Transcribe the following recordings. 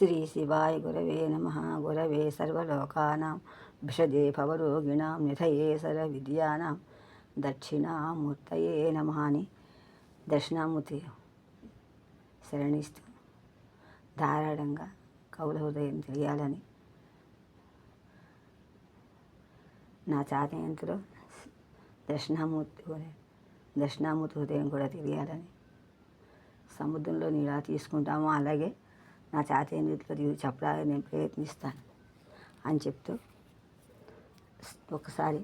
శ్రీ శివాయ గురవే నమః. గురవే సర్వలోకానాం విషజే భవరోగిణాం నిధయే సర్వవిద్యానాం దక్షిణామూర్తయే నమః అని దక్షిణామూర్తి శరణిస్తూ ధారాళంగా కవుల హృదయం తెలియాలని నా చాతయంతులో దక్షిణామూర్తి హృదయం కూడా తెలియాలని సముద్రంలో నీలా తీసుకుంటామో అలాగే నా చాతయంతులో చెప్పడానికి నేను ప్రయత్నిస్తాను అని చెప్తూ ఒకసారి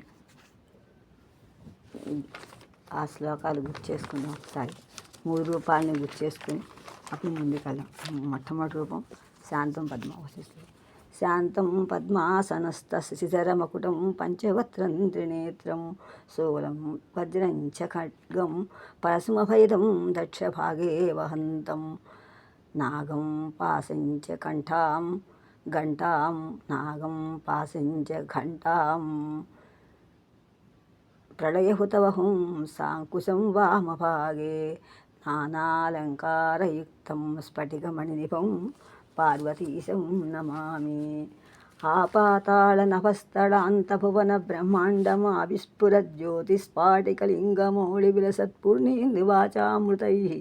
ఆ శ్లోకాలు గుర్తు చేసుకుందాం. ఒకసారి 3 రూపాలని గుర్తు చేసుకుని అప్పుడు ముందుకెళ్ళాం. మొట్టమొదటి రూపం శాంతం పద్మావశిస్తు. శాంతం పద్మాసనస్థ శశిధరమకుటం పంచవత్రం త్రినేత్రం శూలం వజ్రం చ ఖడ్గం పరశుమభైదం దక్షభాగే వహంతం నాగం పాశంచ కంఠాం ఘంటాం నాగం పాశంచ ఘంటాం ప్రళయహుతవహం సాంకుశం వామభాగే నానాలంకారయుక్తం స్ఫటికమణినిభం పార్వతీశం నమామి. ఆపాతాళనభస్థలాంతభువన బ్రహ్మాండమావిస్ఫురజ్యోతిస్ఫాటికలింగమౌళి విలసత్పూర్ణేందువాచామృతైః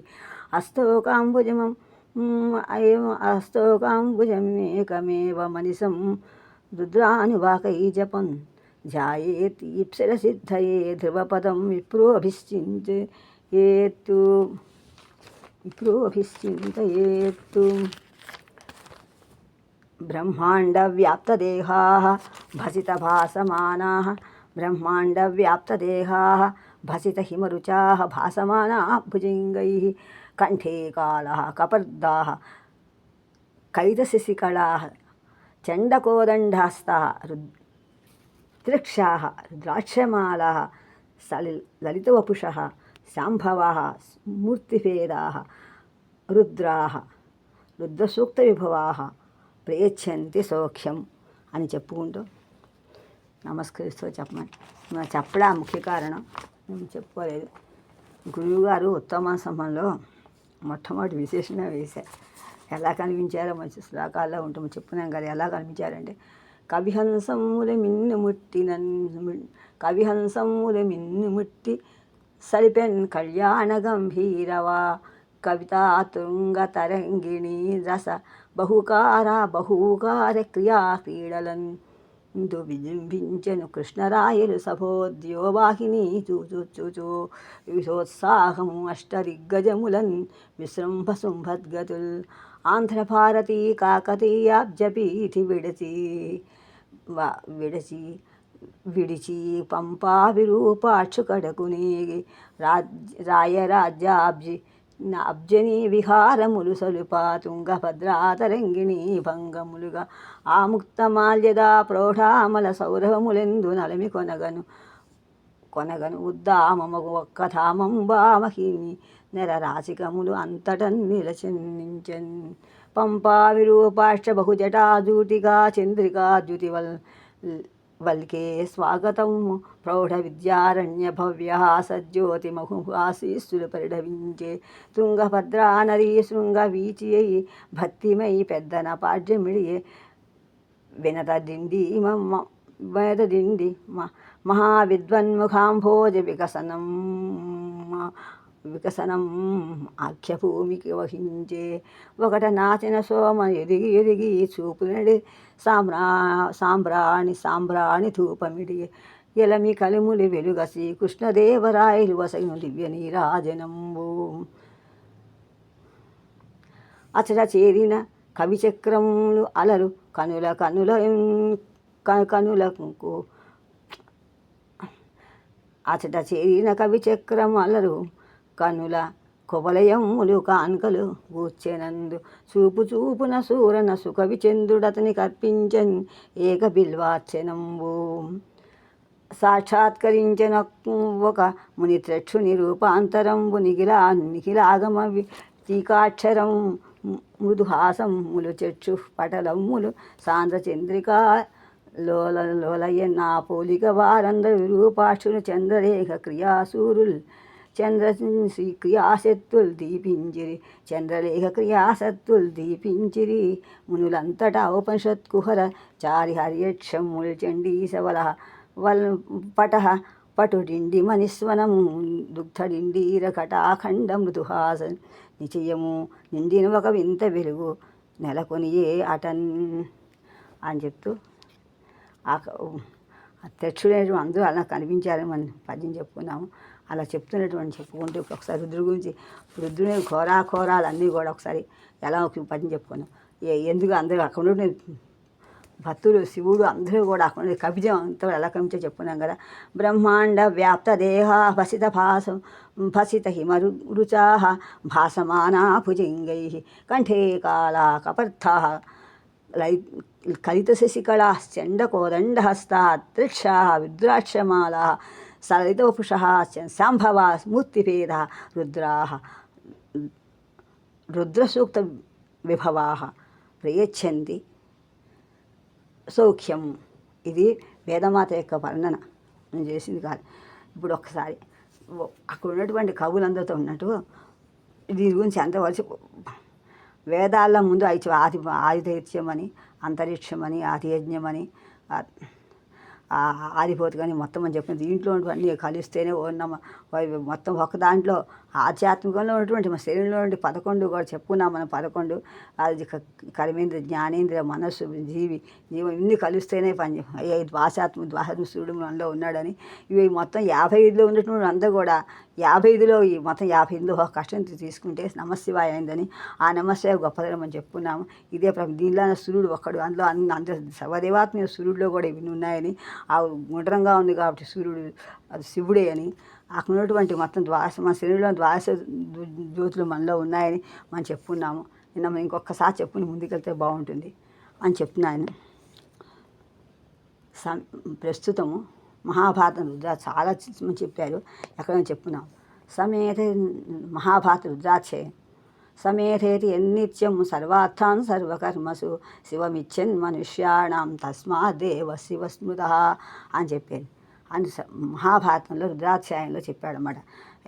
అస్తోకాంబుజమేకమేవ మనిషం రుద్రానువాకై జపన్ ధ్యాయేతీప్సిరసిద్ధయే ధ్రువపదం విప్రోభిశ్చింతయేత్తు బ్రహ్మాండవ్యాప్తదేహాః భసితభాసమానాః బ్రహ్మాండవ్యాప్తదేహాః భసితహిమరుచాః భాసమానాః భుజంగైః కంఠే కాళः కపర్దాः కైతశశికళాः చండకోదండాస్తాः రుద్రాక్షాः రుద్రాక్షమాలాः లలితవపుషः శాంభవాः మూర్తిభేదాः రుద్రాः రుద్రసూక్తవిభవాः ప్రయచ్చంతి సౌఖ్యం అని చెప్పుకుంటూ నమస్కరిస్తూ చెప్పడా ముఖ్య కారణం నేను చెప్పుకోలేదు. గురువుగారు ఉత్తమ సమయంలో మొట్టమొదటి విశేషమే వేశారు. ఎలా కనిపించారో మంచి శ్లోకాల్లో ఉంటాము చెప్పున్నాం కదా. ఎలా కనిపించారంటే కవిహంసముల మిన్నుముట్టి సలిపెన్ కళ్యాణ గంభీరవా కవితాతుంగ తరంగిణీ రస బహూకార క్రియా క్రీడలందు విజృంభించెను కృష్ణరాయలు సభోద్యోవాహిని చూచూ వివిధోత్సాహము అష్టదిగ్గజములన్ విశృంభ శుంభద్గతుల్ ఆంధ్రభారతీ కాకతీయాబ్జపీఠి విడిచి పంపా విరూపాక్షు కడకుని అబ్జనీ విహారములు సలుపా తుంగభద్రాతరంగిణీ భంగములుగా ఆముక్తమాల్యదా ప్రౌఢామల సౌరభములెందు నలమి కొనగను ఉద్దామమగు ఒక్కధామంబామహిని నెరరాశికములు అంతటన్ నిలచనించన్ పంపా విరూపాక్ష బహుజటాజూటిగా చంద్రికా ద్యుతివల్ వల్కే స్వాగతం ప్రౌఢ విద్యారణ్య భవ్య సజ్యోతి మహుహాశీస్సులు పరిఢవించే తుంగభద్రా నరీ శృంగ వీచియై భక్తిమై పెద్దన పాడ్యమిడియే వినత దిండి మహావిద్వన్ముఖాంభోజ వికసనం ఆఖ్యభూమికి వహించే ఒకట నాచిన సోమ ఎదిగి చూపునడి సాంబ్రాణి ధూపమిడి ఎలమి కలిములి వెలుగ శ్రీకృష్ణదేవరాయలు వసగిన దివ్య నీరాజనంబు అచట చేరిన కవిచక్రములు అలరు కనులకు అచట చేరిన కవిచక్రము అలరు కనుల కువలయములు కాన్కలు గూర్చెనందు చూపున సూరన సుకవిచంద్రుడతని కర్పించన్ ఏక బిల్వార్చనంబు సాక్షాత్కరించిన ఒక మునిత్రక్షుని రూపాంతరంబు నిఖిలాగమ టీకాక్షరం మృదుహాసములు చెక్షు పటలమ్ములు సాంద్రచంద్రికా లోలయ నా పోలిక వారందరు విరూపాక్షులు చంద్రరేఖ క్రియాసూరుల్ చంద్ర క్రియాశక్తులు దీపించిరి, చంద్రలేఖ క్రియాశక్తులు దీపించిరి. మునులంతటా ఉపనిషత్ కుహర చారి హర్యక్షముల్ చండీ సవల వల్ పటః పటుడిండి మనిస్వనం దుగ్ధడిండీర కటాఖండ మృదుహాస నిచయము నిండిన ఒక వింత వెలుగు నెలకొనియే అటన్ అని చెప్తూ తెచ్చుడేటువంటి అందరూ అలా కనిపించారని మనం పద్యం చెప్పుకున్నాము. అలా చెప్పుకుంటూ ఒకసారి రుద్రుడి గురించి, రుద్రుని ఘోరాలు అన్నీ కూడా ఒకసారి ఎలా పద్యం చెప్పుకున్నాం. ఎందుకు అందరూ అక్కడ ఉండే భక్తులు, శివుడు అందరూ కూడా అక్కడ కవిజం అంతా ఎలా కవించో చెప్పుకున్నాం కదా. బ్రహ్మాండ వ్యాప్త దేహ భసిత హిమరుచా భాసమానా భుజంగై కంఠే కాళా కపర్థ కలిత శశికళా చండకోదండహస్తా త్రిక్షా విద్రాక్షమాలా సలితోపుష శాంభవా మూర్తిభేద రుద్రసూక్త విభవా ప్రయచ్చంతి సౌఖ్యం. ఇది వేదమాత యొక్క వర్ణన నేను చేసింది కాదు. ఇప్పుడు ఒక్కసారి అక్కడ ఉన్నటువంటి కవులందరితో ఉన్నట్టు దీని గురించి అంతవలసి వేదాల ముందు ఆదిదైత్యమని, అంతరిక్షమని, ఆదియజ్ఞమని, ఆదిపోతుగాని మొత్తం అని చెప్పిన దీంట్లో అన్నీ కలిస్తేనే మొత్తం ఒక దాంట్లో ఆధ్యాత్మికంలో ఉన్నటువంటి మన శరీరంలో నుండి 11 కూడా చెప్పుకున్నాం మనం. 11 అది కర్మేంద్ర, జ్ఞానేంద్ర, మనస్సు, జీవం ఇన్ని కలిస్తేనే ద్వాసాత్మ సూర్యుడు మనలో ఉన్నాడని. ఇవి మొత్తం 55లో ఉన్నటువంటి అందరూ కూడా 55లో ఈ మొత్తం 55లో కష్టం తీసుకుంటే నమశివాయ అయిందని, ఆ నమశివాయ గొప్పదనం అని చెప్పుకున్నాము. ఇదే దీనిలో సూర్యుడు ఒక్కడు, అందులో అందరూ సర్వదేవాత్మ సూర్యుడిలో కూడా ఇవి ఉన్నాయని, ఆ గుండ్రంగా ఉంది కాబట్టి సూర్యుడు అది శివుడే అని, అక్కడ ఉన్నటువంటి మొత్తం మన శరీరంలో జ్యోతులు మనలో ఉన్నాయని మనం చెప్పుకున్నాము. నిన్న మనం ఇంకొకసారి చెప్పుకుని ముందుకెళ్తే బాగుంటుంది అని చెప్తున్నాను. ప్రస్తుతము మహాభారతం రుద్ర చాలా చెప్పారు, ఎక్కడైనా చెప్పుకున్నాం. సమేత మహాభారత రుద్రాక్షే సమేధేతి ఎన్నిత్యం సర్వార్థాన్ సర్వకర్మసు శివమిచ్చన్ మనుష్యాణం తస్మాదేవ శివస్మృత అని చెప్పాను. అని మహాభారతంలో రుద్రాధ్యాయంలో చెప్పాడన్నమాట.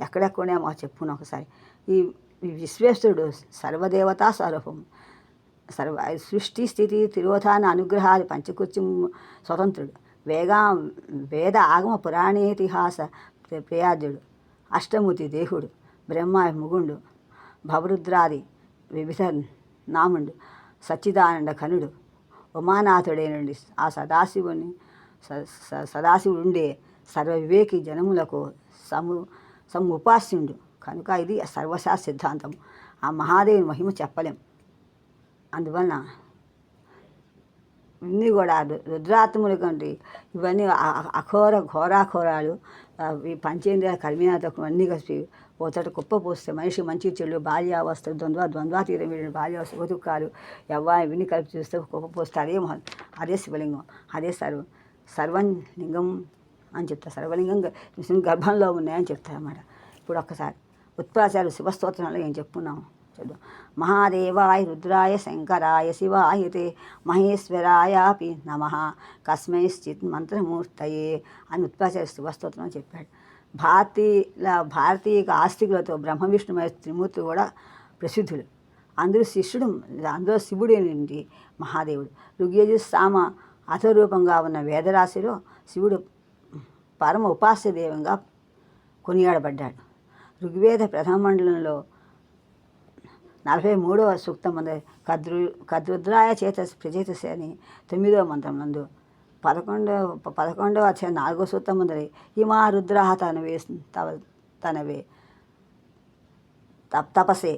ఎక్కడెక్కడే మాకు చెప్పుకున్నాం ఒకసారి. ఈ విశ్వేశ్వరుడు సర్వదేవతా స్వరూపం, సృష్టి స్థితి తిరోధాన అనుగ్రహాది పంచకృత్యం స్వతంత్రుడు, వేద ఆగమ పురాణేతిహాస ప్రయాజుడు, అష్టమూర్తి దేహుడు, బ్రహ్మ ముగుండు, భవరుద్రాది వివిధ నాముడు, సచ్చిదానంద కనుడు, ఉమానాథుడైనండి ఆ సదాశివుడు ఉండే సర్వవివేకి జనములకు సముపాస్యుడు కనుక ఇది సర్వశాస్త్ర సిద్ధాంతం. ఆ మహాదేవుని మహిమ చెప్పలేం. అందువలన ఇవన్నీ కూడా రుద్రాత్ముల కంటే ఇవన్నీ ఘోరాలు ఈ పంచేంద్రియ కర్మేంద్రియాలకు అన్నీ కలిసి ఓతట కుప్ప పోస్తే మనిషి మంచి చెడు బాల్యావస్థ ద్వంద్వాతీతం వీడిన బాల్యావస్థ బతుకాలు ఇవన్నీ కలిపి చూస్తే కుప్ప పోస్తే అదే శివలింగం, అదే సర్వం లింగం అని చెప్తారు. సర్వలింగం గర్భంలో ఉన్నాయని చెప్తారన్నమాట. ఇప్పుడు ఒక్కసారి ఉత్పలాచార్య శివస్తోత్రంలో ఏం చెప్పుకున్నాము చూద్దాం. మహాదేవాయ రుద్రాయ శంకరాయ శివాయతే మహేశ్వరాయాపి నమః కస్మైశ్చిత్ మంత్రమూర్తయే అని ఉత్పలాచార్య శివస్తోత్రంలో చెప్పాడు. భారతీయ ఆస్తికులతో బ్రహ్మ విష్ణు మహేశ్వర త్రిమూర్తులు కూడా ప్రసిద్ధులు. అందులో శివుడేనండి మహాదేవుడు. ఋగ్యజు సామ అథరూపంగా ఉన్న వేదరాశిలో శివుడు పరమ ఉపాస్య దైవంగా కొనియాడబడ్డాడు. ఋగ్వేద ప్రథమ మండలంలో 43వ సూక్తం మంది కద్రుద్రాయ చేత ప్రచేతసి అని 9వ మంత్రం నందు 11వ అధ్యాయం 4వ సూక్తం ముందరి హిమా రుద్రాహ తనవే తపసే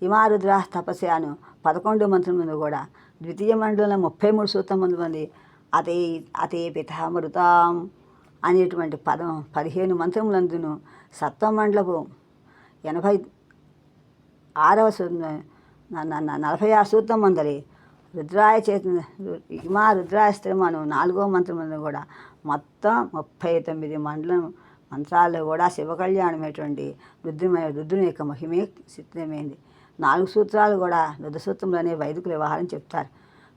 హిమారుద్రాహ తపసే అను 11 మంత్రం ముందు కూడా ద్వితీయ మండలంలో 33 సూక్తం ముందు మంది అతే పితామృతాం అనేటువంటి 15 మంత్రములందును సప్తమండలపు 46వ సూత్రం మందలి రుద్రాయ చేత హిమా రుద్రాయ స్థిరం అను 4వ మంత్రం ముందు కూడా మొత్తం 39 మంత్రాల్లో కూడా శివకళ్యాణమైనటువంటి రుద్రుని యొక్క మహిమే సిద్ధమైంది. 4 సూత్రాలు కూడా రుద్ర సూత్రంలోనే వైదికుల వ్యవహారం చెప్తారు.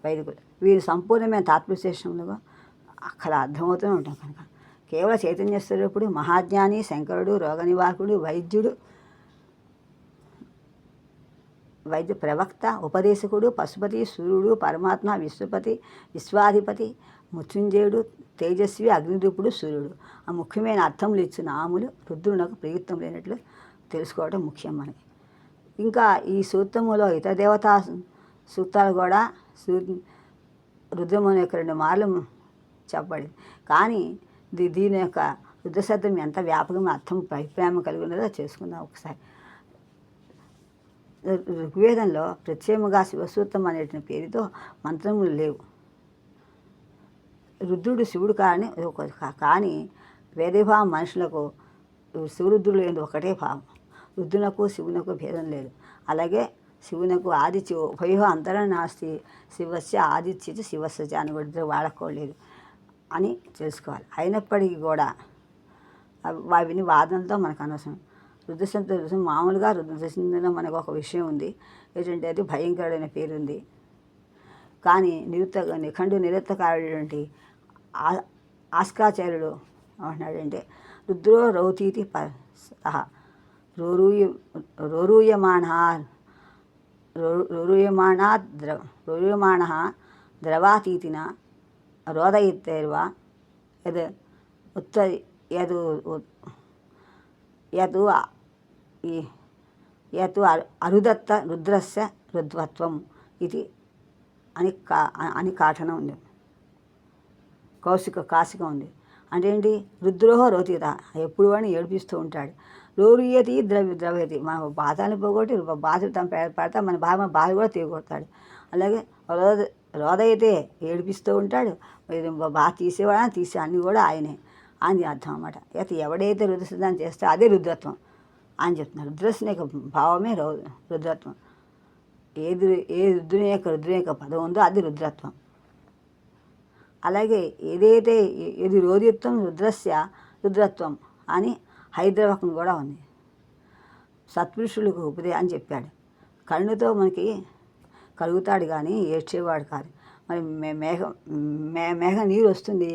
వైదికులు వీరు సంపూర్ణమైన తాత్విశేషములుగా అక్కడ అర్థమవుతూనే ఉంటాం. కనుక కేవల చైతన్య స్వరూపుడు, మహాజ్ఞాని, శంకరుడు, రోగ నివారకుడు, వైద్య ప్రవక్త, ఉపదేశకుడు, పశుపతి, సూర్యుడు, పరమాత్మ, విశ్వపతి, విశ్వాధిపతి, మృత్యుంజయుడు, తేజస్వి, అగ్నిరూపుడు, సూర్యుడు. ఆ ముఖ్యమైన అర్థములు ఇచ్చిన నాములు రుద్రునకు ప్రయుక్తం లేనట్లు తెలుసుకోవడం ముఖ్యం మనకి. ఇంకా ఈ సూత్రములో ఇతర దేవతా సూత్రాలు కూడా రుద్రముని యొక్క 2 మార్లు చెప్పబడింది. కానీ దీని యొక్క రుద్రశబ్దం ఎంత వ్యాపకమైన అర్థం అభిప్రాయం కలిగి ఉన్నదో చేసుకుందాం ఒకసారి. ఋగ్వేదంలో ప్రత్యేకంగా శివసూత్రం అనేటువంటి పేరుతో మంత్రములు లేవు. రుద్రుడు శివుడు కానీ వేదభావం మనుషులకు శివరుద్రులు ఏంది ఒకటే భావం. రుద్రునకు శివునకు భేదం లేదు. అలాగే శివునకు ఆదిత్య ఉభయో అంతరం నాస్తి శివస్య ఆదిత్య శివస్య అని కూడా వాడుకోలేదు అని తెలుసుకోవాలి. అయినప్పటికీ కూడా అవిని వాదనలతో మనకు అనవసరం. రుద్రశబ్దం మామూలుగా రుద్రశబ్దంలో మనకు ఒక విషయం ఉంది ఏంటంటే అది భయంకరుడైన పేరుంది. కానీ నిఖండు నిరత్తకారుడేంటి ఆస్కాచార్యుడు ఏమంటున్నాడంటే రుద్రో రౌతీతి సహ రోరూయమాణ ద్రవాతీతిన రోదయితేర్వా యత్ అరుదత్త రుద్రస్య రుద్వత్వం ఇది అని కాఠనం ఉంది. కాసిక ఉంది. అంటే ఏంటి? రుద్రోహో రోతీత ఎప్పుడు అని ఏడిపిస్తూ ఉంటాడు. రోరుయతి ద్రవ్యతి మన బాధల్ని పోగొట్టి బాధలు తను పెడతా మన బాధ కూడా తీయగొడతాడు. అలాగే రోదయితే ఏడిపిస్తూ ఉంటాడు. బాధ తీసేవాడని తీసే అన్నీ కూడా ఆయనే అని అర్థం అన్నమాట. అయితే ఎవడైతే రుద్రసిద్ధాన్ని చేస్తే అదే రుద్రత్వం అని చెప్తున్నారు. రుద్రస్ని యొక్క భావమే రుద్రత్వం. ఏ రుద్రుని యొక్క పదం ఉందో అది రుద్రత్వం. అలాగే ఏది రోదిత్వం రుద్రస్య రుద్రత్వం అని హైదరాబాద్ కూడా ఉంది. సత్పురుషులకు అని చెప్పాడు. కన్నుతో మనకి కలుగుతాడు కానీ ఏడ్చేవాడు కాదు. మరి మేఘం నీరు వస్తుంది,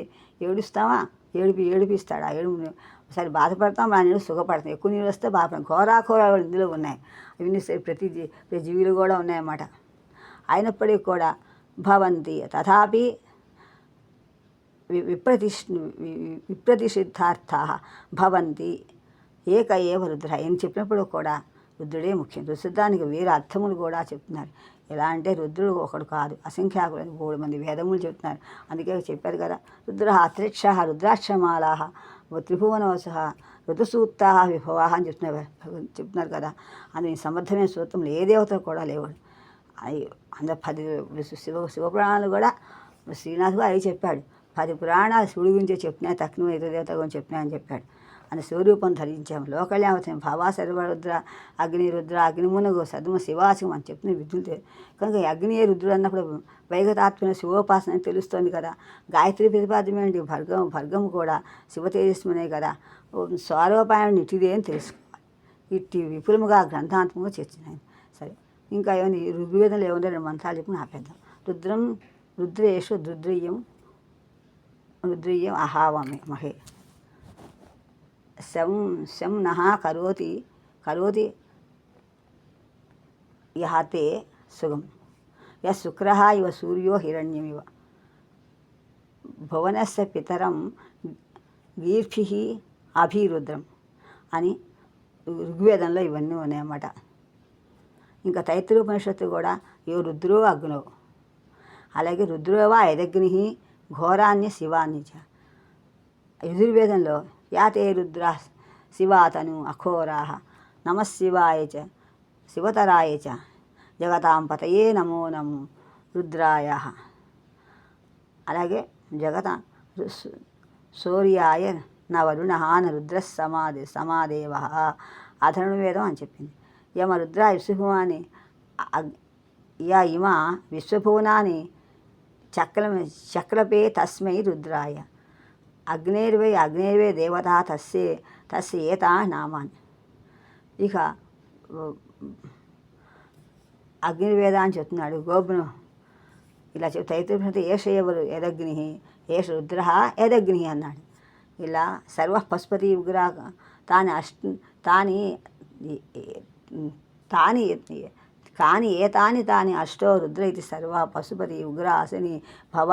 ఏడుస్తామా? ఏడిపిస్తాడు. ఆ ఒకసారి బాధపడతాం, ఆ నీళ్ళు సుఖపడతాం. ఎక్కువ నీళ్ళు వస్తే బాధపడతాం. ఘోరా ఇందులో ఉన్నాయి. ఇవన్నీ ప్రతి జీవులు కూడా ఉన్నాయన్నమాట. అయినప్పటికీ కూడా భవంతి తథాపి విప్రతిషిద్ధార్థా భవంతి ఏక ఏవ రుద్ర అని చెప్పినప్పుడు కూడా రుద్రుడే ముఖ్యం. రుద్రశబ్దానికి వేరే అర్థములు కూడా చెప్తున్నారు. ఎలా అంటే రుద్రుడు ఒకడు కాదు, అసంఖ్యాకులని 3 మంది వేదములు చెప్తున్నారు. అందుకే చెప్పారు కదా, రుద్ర అత్రిక్ష రుద్రాక్షమాలా త్రిభువనవస రుద్రసూక్తా విభవా అని చెప్తున్నారు కదా. అందుని సమర్థమైన సూత్రములు ఏ దేవత కూడా లేవాడు. అందరు 10 శివపురాణాలు కూడా శ్రీనాథ్ అవి చెప్పాడు. 10 పురాణాలు శివుడి గురించే చెప్తున్నాయి, తక్కువ ఇతర దేవత గురించి చెప్తున్నాయని చెప్పాడు. అని శివరూపం ధరించాము. లోకల్యామతం భావా సర్వరుద్ర అగ్నిరుద్ర అగ్నిమునగు సద్మ శివాశివం అని చెప్పిన విధులు. కనుక అగ్నియే రుద్రుడు అన్నప్పుడు వైగతాత్మైన శివోపాసన అని తెలుస్తోంది కదా. గాయత్రి ప్రతిపాద్యమేంటి భర్గము కూడా శివ తేజస్మనే కదా. స్వరూపాయం ఇటుదే అని తెలుసుకోవాలి. ఇట్టి విపులముగా గ్రంథాంతముగా చర్చించాయి. సరే, ఇంకా ఏమైనా ఋగ్వేదంలో ఏముందో 2 మంత్రాలు చెప్పి ఆపేద్దాం. రుద్రేషు రుద్రీయం అహావమే మహే శం నః కరోతి యహతే సుగం యశుక్రః ఇవ సూర్యో హిరణ్యమివ భువనస్య పితరం గీర్భిః అభిరుద్రం అని ఋగ్వేదంలో ఇవన్నీ ఉన్నాయన్నమాట. ఇంకా తైత్తిరీయోపనిషత్తు కూడా యో రుద్రో అగ్నో, అలాగే రుద్రోవా యదగ్ని ఘోరాన్య శివాన్ని చ. యజుర్వేదంలో యాతే రుద్రా శివాతను అఘోరా నమశివాయ చ శివతరాయ చ జగతాం పతయే నమో నమో రుద్రాయ. అలాగే సూర్యాయ నవరుణ న రుద్ర సమాదేవ అధర్వవేదం అని చెప్పింది. యమ రుద్ర విశ్వభువాని ఇమ విశ్వభువనాన్ని చక్రపే తస్మై రుద్రాయ అగ్నేర్వే దేవత తస్య ఏతా నామాని. ఇక అగ్నిర్వేద అని చెప్తున్నాడు. గోబ్ను ఇలా చెప్తే తైత్రీయోపనిషత్తు ఏష ఎవరు యదగ్ని ఏష రుద్ర యదగ్ని అన్నాడు. ఇలా సర్వ పశుపతి విగ్రహ తాని తాని తాని కాని తాని అష్టో రుద్ర ఇది సర్వ పశుపతి ఉగ్రాసని భవ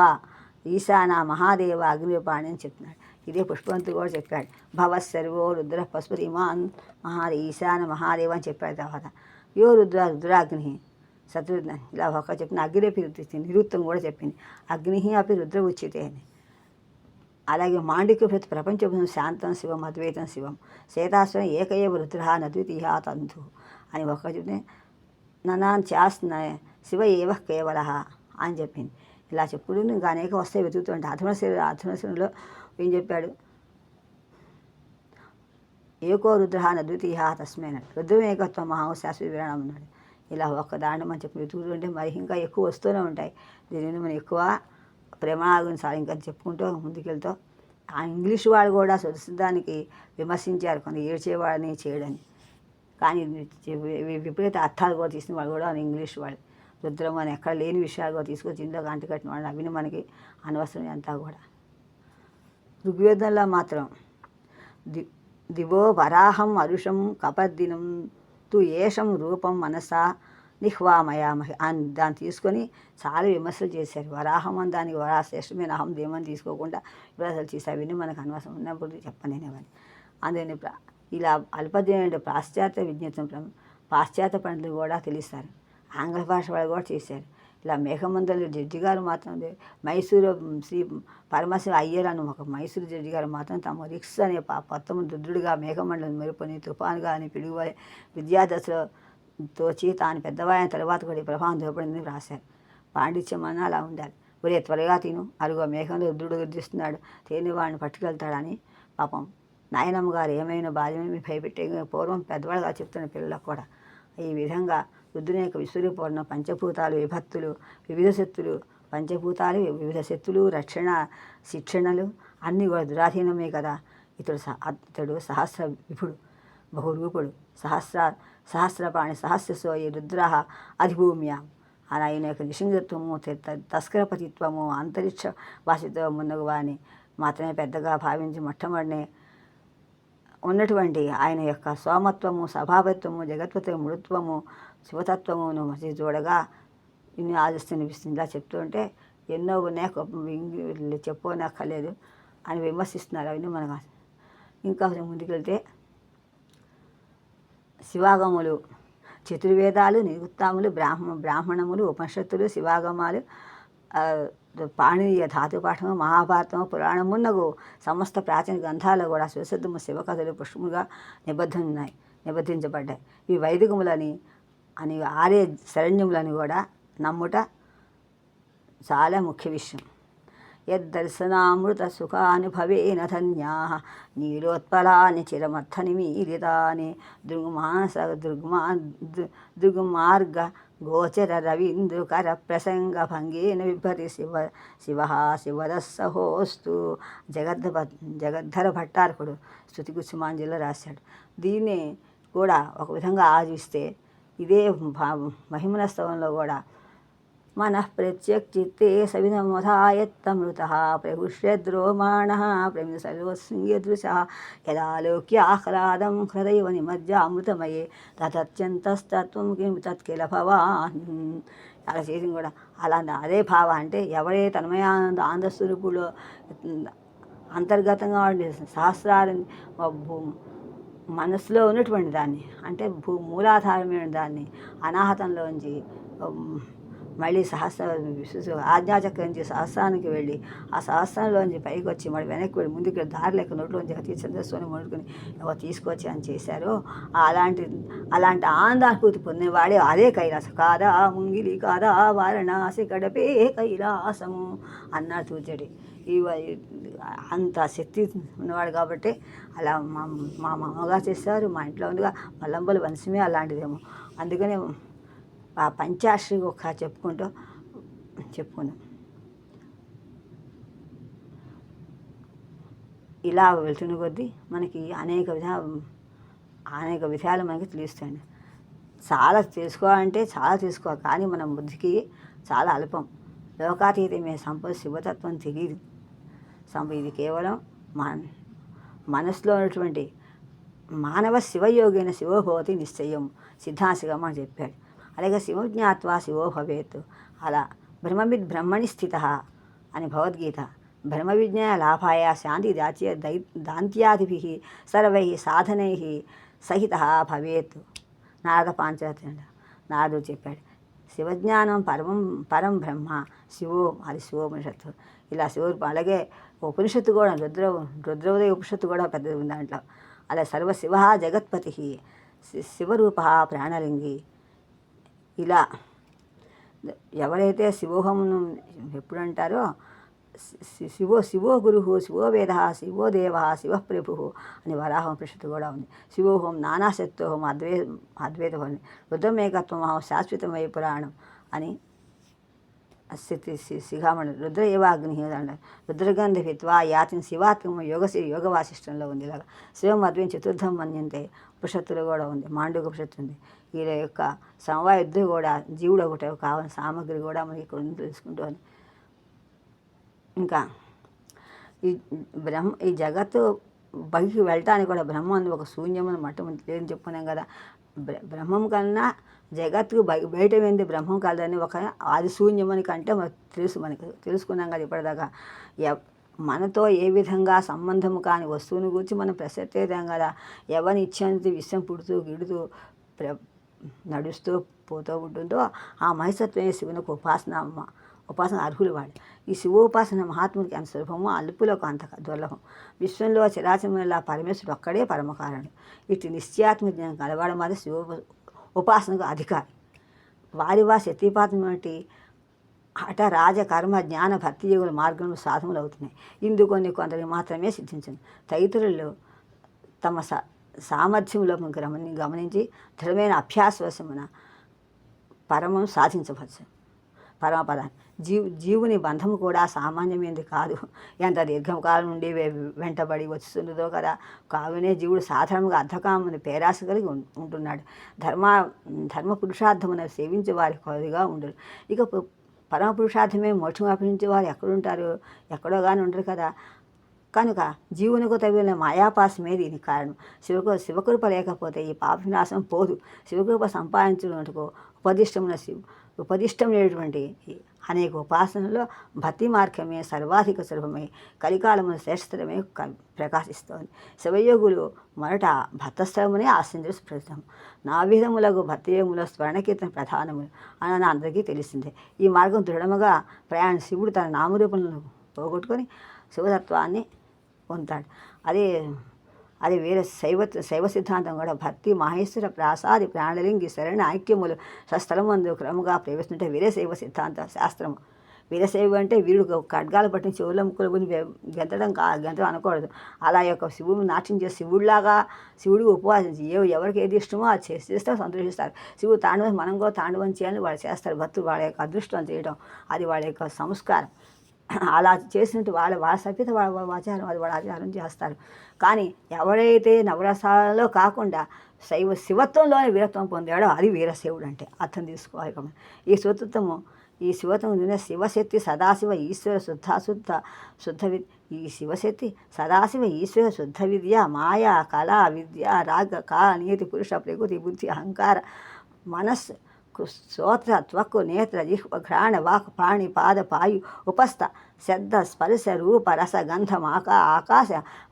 ఈశాన మహాదేవ అగ్నిపాణి అని చెప్తున్నాడు. ఇదే పుష్పవంతుడు కూడా చెప్పాడు. భవ సర్వో రుద్ర పశుపతి ఈశాన మహాదేవ అని చెప్పాడు. తర్వాత యో రుద్రాగ్ని శత్రుఘ్న ఇలా ఒక చెప్పిన అగ్నిపి నిరుత్తం కూడా చెప్పింది. అగ్ని అపి రుద్ర ఉచితే అని. అలాగే మాండిక్య ప్రపంచం శాంతం శివం అద్వైతం శివం శ్వేతాశ్వరం ఏకైవ రుద్ర నద్వితీయ తంతు అని ఒక చెప్తే ననాన్ చాస్న శివ ఏవ కేవల అని చెప్పింది. ఇలా చెప్పుడు ఇంకా అనేక వస్తాయి వెతుకుతుంటే అధునశిలో ఏం చెప్పాడు, ఏకో రుద్ర నద్వితీయ తస్మైన రుద్రమేకత్వం మహాశాశ్వత విరాణం అన్నాడు. ఇలా ఒక్క దాంట్లో మనం చెప్పి వెతుకుతుంటే మరి ఇంకా ఎక్కువ వస్తూనే ఉంటాయి. దీనిని మనం ఎక్కువ ప్రమాణాల గురించి ఇంకా చెప్పుకుంటూ ముందుకెళ్తాం. ఆ ఇంగ్లీష్ వాళ్ళు కూడా శుద్ధసిద్ధానికి విమర్శించారు, కొంత ఏడ్చేవాడిని చేయడని. కానీ విపరీత అర్థాలు కూడా తీసిన వాళ్ళు కూడా ఇంగ్లీష్ వాళ్ళు రుద్రం అని ఎక్కడ లేని విషయాలు కూడా తీసుకొచ్చి ఇందులో అంటుకట్టిన వాళ్ళు అవిని మనకి అనవసరం అంతా కూడా. ఋగ్వేదంలో మాత్రం దివో వరాహం అరుషం కపద్దినం తు ఏషం రూపం మనసా నిహ్వామయామహి అని దాన్ని తీసుకొని చాలా విమర్శలు చేశారు. వరాహం అని దానికి వరాశ్రేష్టమైన అహం దేమని తీసుకోకుండా విమర్శలు చేశారు. అవన్నీ మనకు అనవసరం ఉన్నప్పుడు చెప్పనేవని. అందుకని ఇలా అల్పదేవుడు పాశ్చాత్య విజ్ఞతం పాశ్చాత్య పండితులు కూడా తెలుస్తారు. ఆంగ్ల భాష వాళ్ళు కూడా చేశారు. ఇలా మేఘమందలు జడ్జి గారు మాత్రం మైసూరు శ్రీ పరమశివ అయ్యర్ అని ఒక మైసూరు జడ్జి గారు మాత్రం తమ రిక్స్ అనే మొత్తం రుద్రుడిగా మేఘమండలం మెరుపుని తుఫానుగా అని పిడుగు విద్యాదశలో తోచి తాను పెద్దవాయన తర్వాత కూడా ప్రభావం దోపడిందని రాశారు. పాండిత్యం అన్న అలా ఉండాలి. ఒరే త్వరగా తిను, అరుగో మేఘంలో రుద్రుడు గుర్తిస్తున్నాడు, తేనివాడిని పట్టుకెళ్తాడని పాపం నాయనమ్మ గారు ఏమైనా బాధ్యమని భయపెట్టే పూర్వం పెద్దవాళ్ళుగా చెప్తున్న పిల్లలకు కూడా ఈ విధంగా రుద్రుని యొక్క విశ్వరూపూర్ణ పంచభూతాలు విభక్తులు వివిధ శక్తులు పంచభూతాలు వివిధ శక్తులు రక్షణ శిక్షణలు అన్నీ కూడా దురాధీనమే కదా. ఇతడు సహస్ర విభుడు బహురూపుడు సహస్రపాణి సహస్రసోయి రుద్ర అధిభూమ్యాం అని ఆయన యొక్క నిషింగత్వము తస్కరపతిత్వము అంతరిక్ష భాషతో మున్నగు వారిని మాత్రమే పెద్దగా భావించి మొట్టమొదటినే ఉన్నటువంటి ఆయన యొక్క సోమత్వము సభావత్వము జగత్వత్వ మృత్వము శివతత్వమును మధ్య చూడగా ఇన్ని ఆలోచనిపిస్తుంది. ఇలా చెప్తుంటే ఎన్నో ఉన్నాయి, చెప్పుకోనక్కర్లేదు అని విమర్శిస్తున్నారు. అవన్నీ మనకు ఇంకా ముందుకెళ్తే శివాగములు చతుర్వేదాలు నిరుక్తాములు బ్రాహ్మణములు ఉపనిషత్తులు శివాగమాలు పాణినీయ ధాతుపాఠము మహాభారతము పురాణమున్నగు సమస్త ప్రాచీన గ్రంథాలు కూడా శివశబ్దము శివకథలు పుష్పముగా నిబద్ధించబడ్డాయి. ఈ వైదికములని అని ఆర్య శరణ్యములని కూడా నమ్ముట చాలా ముఖ్య విషయం. యద్దర్శనామృత సుఖానుభవేన ధన్యా నీలోత్పలాని చిరమర్థనిమీలితాని దృగ్మార్గ గోచర రవీంద్రుకర ప్రసంగ భంగేన విభతి శివరస్సహోస్తు జగద్ధర భట్టారకుడు స్తుతిగుచ్ఛమాంజలిలో రాశాడు. దీన్ని కూడా ఒక విధంగా ఆలోచిస్తే ఇదే మహిమనస్తవంలో కూడా మనః ప్రత్యక్చిత్తే సవినమధాయత్తమృత ప్రహుష్యద్రోమాణ ప్రమిద సర్వస్యదృశ యదాలోక్యాహ్లాదం హృదయవ నిమజ్జామృతమయే తదత్యంతస్తత్వం కిం తత్కిల భవాన్. అలా చేసి కూడా అలా అదే భావ అంటే ఎవరే తన్మయానంద ఆనందస్వరూపులో అంతర్గతంగా ఉండే సహస్రాలు మనసులో ఉన్నటువంటి దాన్ని అంటే మూలాధారమైన దాన్ని అనాహతంలోంచి మళ్ళీ ఆజ్ఞాచక్రం నుంచి సహస్రానికి వెళ్ళి ఆ సహస్రంలోంచి పైకి వచ్చి మళ్ళీ వెనక్కి వెళ్ళి ముందుకు దారి లేక నోట్లోంచి అతి చంద్రస్వామి మొదలుకొని ఎవరు తీసుకొచ్చి అని చేశారో అలాంటి ఆనందానుభూతి పొందేవాడే అదే కైలాసం కాదా ముంగిలి కాదా వారణాసి గడపే కైలాసము అన్నారు తూచడి. అంత శక్తి ఉన్నవాడు కాబట్టి అలా మా మామగారు చేశారు. మా ఇంట్లో ఉందిగా మల్లంబల వంశమే అలాంటిదేమో. అందుకనే ఆ పంచాక్షరి ఒక చెప్పుకున్నాం. ఇలా వెళ్తున్న కొద్దీ మనకి అనేక విధాలు మనకి తెలుస్తాయండి. చాలా తెలుసుకోవాలంటే చాలా తెలుసుకోవాలి, కానీ మన బుద్ధికి చాలా అల్పం. లోకాతీతమే సంపద శివతత్వం తెలియదు. ఇది కేవలం మనసులో ఉన్నటువంటి మానవ శివయోగైన శివోభవతి నిశ్చయం సిద్ధాంశిగమ్మ అని చెప్పాడు. అలాగే శివజ్ఞాత్వా శివో భవేత్, అలా బ్రహ్మవిద్ బ్రహ్మణి స్థిత అని భగవద్గీత. బ్రహ్మ విజ్ఞాన లాభాయ శాంతి దాంత్యాదిభి సర్వై సాధనై సహిత భవేత్. నారద పాంచరాత్రి నారదుడు చెప్పాడు. శివజ్ఞానం పరం బ్రహ్మ శివో, అది శివోపనిషత్తు. ఇలా అలాగే ఉపనిషత్తు కూడా రుద్రోదయ ఉపనిషత్తు కూడా పెద్దది ఉంది దాంట్లో. అలా సర్వశివ జగత్పతి శివరూప ప్రాణలింగి. ఇలా ఎవరైతే శివోహంను ఎప్పుడు అంటారో శివో గురు శివో వేద శివో దేవ శివ ప్రభు అని వరాహం ఉపనిషత్తు కూడా ఉంది. శివోహం నానాశక్తోహం అద్వైతోహం రుద్రమేకత్వమహం శాశ్వతమయ పురాణం అని శిఖామణి రుద్ర ఏవాగ్ని అన్నారు. రుద్రగంధ హిత్వా యాతిని శివాత్మ యోగ వాసిష్టంలో ఉంది. ఇలాగా శివం అద్వైతం చతుర్థం మన్యంతే ఉపనిషత్తులు కూడా ఉంది. మాండూక ఉపనిషత్తు ఉంది. వీళ్ళ యొక్క సమవాయుద్ధు కూడా జీవుడు ఒకటి కావాలని సామగ్రి కూడా మనకి ఇక్కడ తెలుసుకుంటూ అని. ఇంకా ఈ జగత్తు బయటికి వెళ్ళటానికి కూడా బ్రహ్మం ఒక శూన్యమని మట్టం లేదని చెప్పుకున్నాం కదా. బ్రహ్మం కన్నా జగత్తుకు బయట ఏంది బ్రహ్మం కాదని ఒక అది శూన్యమని కంటే మనకి తెలుసుకున్నాం కదా ఇప్పటిదాకా. మనతో ఏ విధంగా సంబంధము కాని వస్తువుని గురించి మనం ప్రసక్తేదాం కదా. ఎవరిని ఇచ్చేందుకు విషయం పుడుతూ గిడుతూ నడుస్తూ పోతూ ఉంటుందో ఆ మహిషత్వమే శివునికి ఉపాసన అర్హులు వాడు. ఈ శివోపాసన మహాత్ముడికి అంత సులభము, అల్పులకు అంత దుర్లభం. విశ్వంలో చరాచరముల పరమేశ్వరుడు ఒక్కడే పరమకారణుడు. ఇటు నిశ్చయాత్మ జ్ఞానం కలవాడు మాది శివ ఉపాసనకు అధికారి. వారి శక్తిపాతం వంటి హఠ రాజ కర్మ జ్ఞాన భక్తి యోగుల మార్గంలో సాధనలు అవుతున్నాయి. ఇందుకు కొందరికి మాత్రమే సిద్ధించింది. తదితరులు తమ సామర్థ్యంలో గమనించి దృఢమైన అభ్యాసవశమున పరమం సాధించవచ్చు. పరమపదాన్ని జీవుని బంధము కూడా సామాన్యమైనది కాదు. ఎంత దీర్ఘకాలం నుండి వెంటబడి వస్తున్నదో కదా. కావునే జీవుడు సాధారణంగా అర్ధకామని పేరాశ కలిగి ఉంటున్నాడు. ధర్మ పురుషార్థమును సేవించే వారి కొద్దిగా ఉండరు. ఇక పరమ పురుషార్థమే మోక్షం అర్పించే వారు ఎక్కడుంటారు? ఎక్కడో కానీ ఉండరు కదా. కనుక జీవునికి తగిన మాయాపాసమే దీనికి కారణం. శివకృప లేకపోతే ఈ పాపవినాశం పోదు. శివకృప సంపాదించడానికి ఉపదిష్టం లేనటువంటి అనేక ఉపాసనలో భక్తి మార్గమే సర్వాధిక సులభమై కలికాలమున శ్రేష్టతరమే ప్రకాశిస్తోంది. శివయోగులు మొదట భక్తస్థలమునే ఆశ్రయించడం ప్రసిద్ధం. నా విధములకు భక్తియోగులో స్వర్ణకీర్తన ప్రధానములు అని అందరికీ తెలిసిందే. ఈ మార్గం దృఢముగా ప్రయాణ శివుడు తన నామరూపములను పోగొట్టుకొని శివతత్వాన్ని పొందుతాడు. అది వేరే శైవ సిద్ధాంతం కూడా భక్తి మహేశ్వర ప్రాసాది ప్రాణలింగి శరణ ఐక్యములు స్వస్థలమందు క్రమంగా ప్రవేశిస్తుంటే వేరే శైవ సిద్ధాంత శాస్త్రము. వీరశైవ అంటే వీరుడు ఖడ్గాలు పట్టిన చెవుల ముక్కుల గురించి గెంతడం అనకూడదు. అలా యొక్క శివుడు నాట్యం చేసి శివుడికి ఉపవాసించి ఎవరికి ఏది ఇష్టమో అది చేస్తే సంతోషిస్తారు. శివుడు తాండవం మనం కూడా తాండవం చేయాలని వాళ్ళు చేస్తారు. భక్తులు వాళ్ళ యొక్క అదృష్టం చేయడం అది వాళ్ళ యొక్క సంస్కారం. అలా చేసినట్టు వాళ్ళ సభ్యత వాళ్ళ ఆచారం, అది వాళ్ళ ఆచారం చేస్తారు. కానీ ఎవరైతే నవరసాలలో కాకుండా శివత్వంలోనే వీరత్వం పొందాడో అది వీరశైవుడు అంటే అర్థం తీసుకోవాలి. ఈ శివత్వం శివశక్తి సదాశివ ఈశ్వర శుద్ధ ఈ శివశక్తి సదాశివ ఈశ్వర శుద్ధ విద్య మాయా కళ విద్య రాగ నీతి పురుష ప్రకృతి బుద్ధి అహంకార మనస్సు శ్రోత్ర త్వక్కు నేత్ర జిహ్వ ఘ్రాణ వాక్ పాణి పాద పాయు ఉపస్థ శబ్ద స్పర్శ రూప రస గంధం ఆకాశ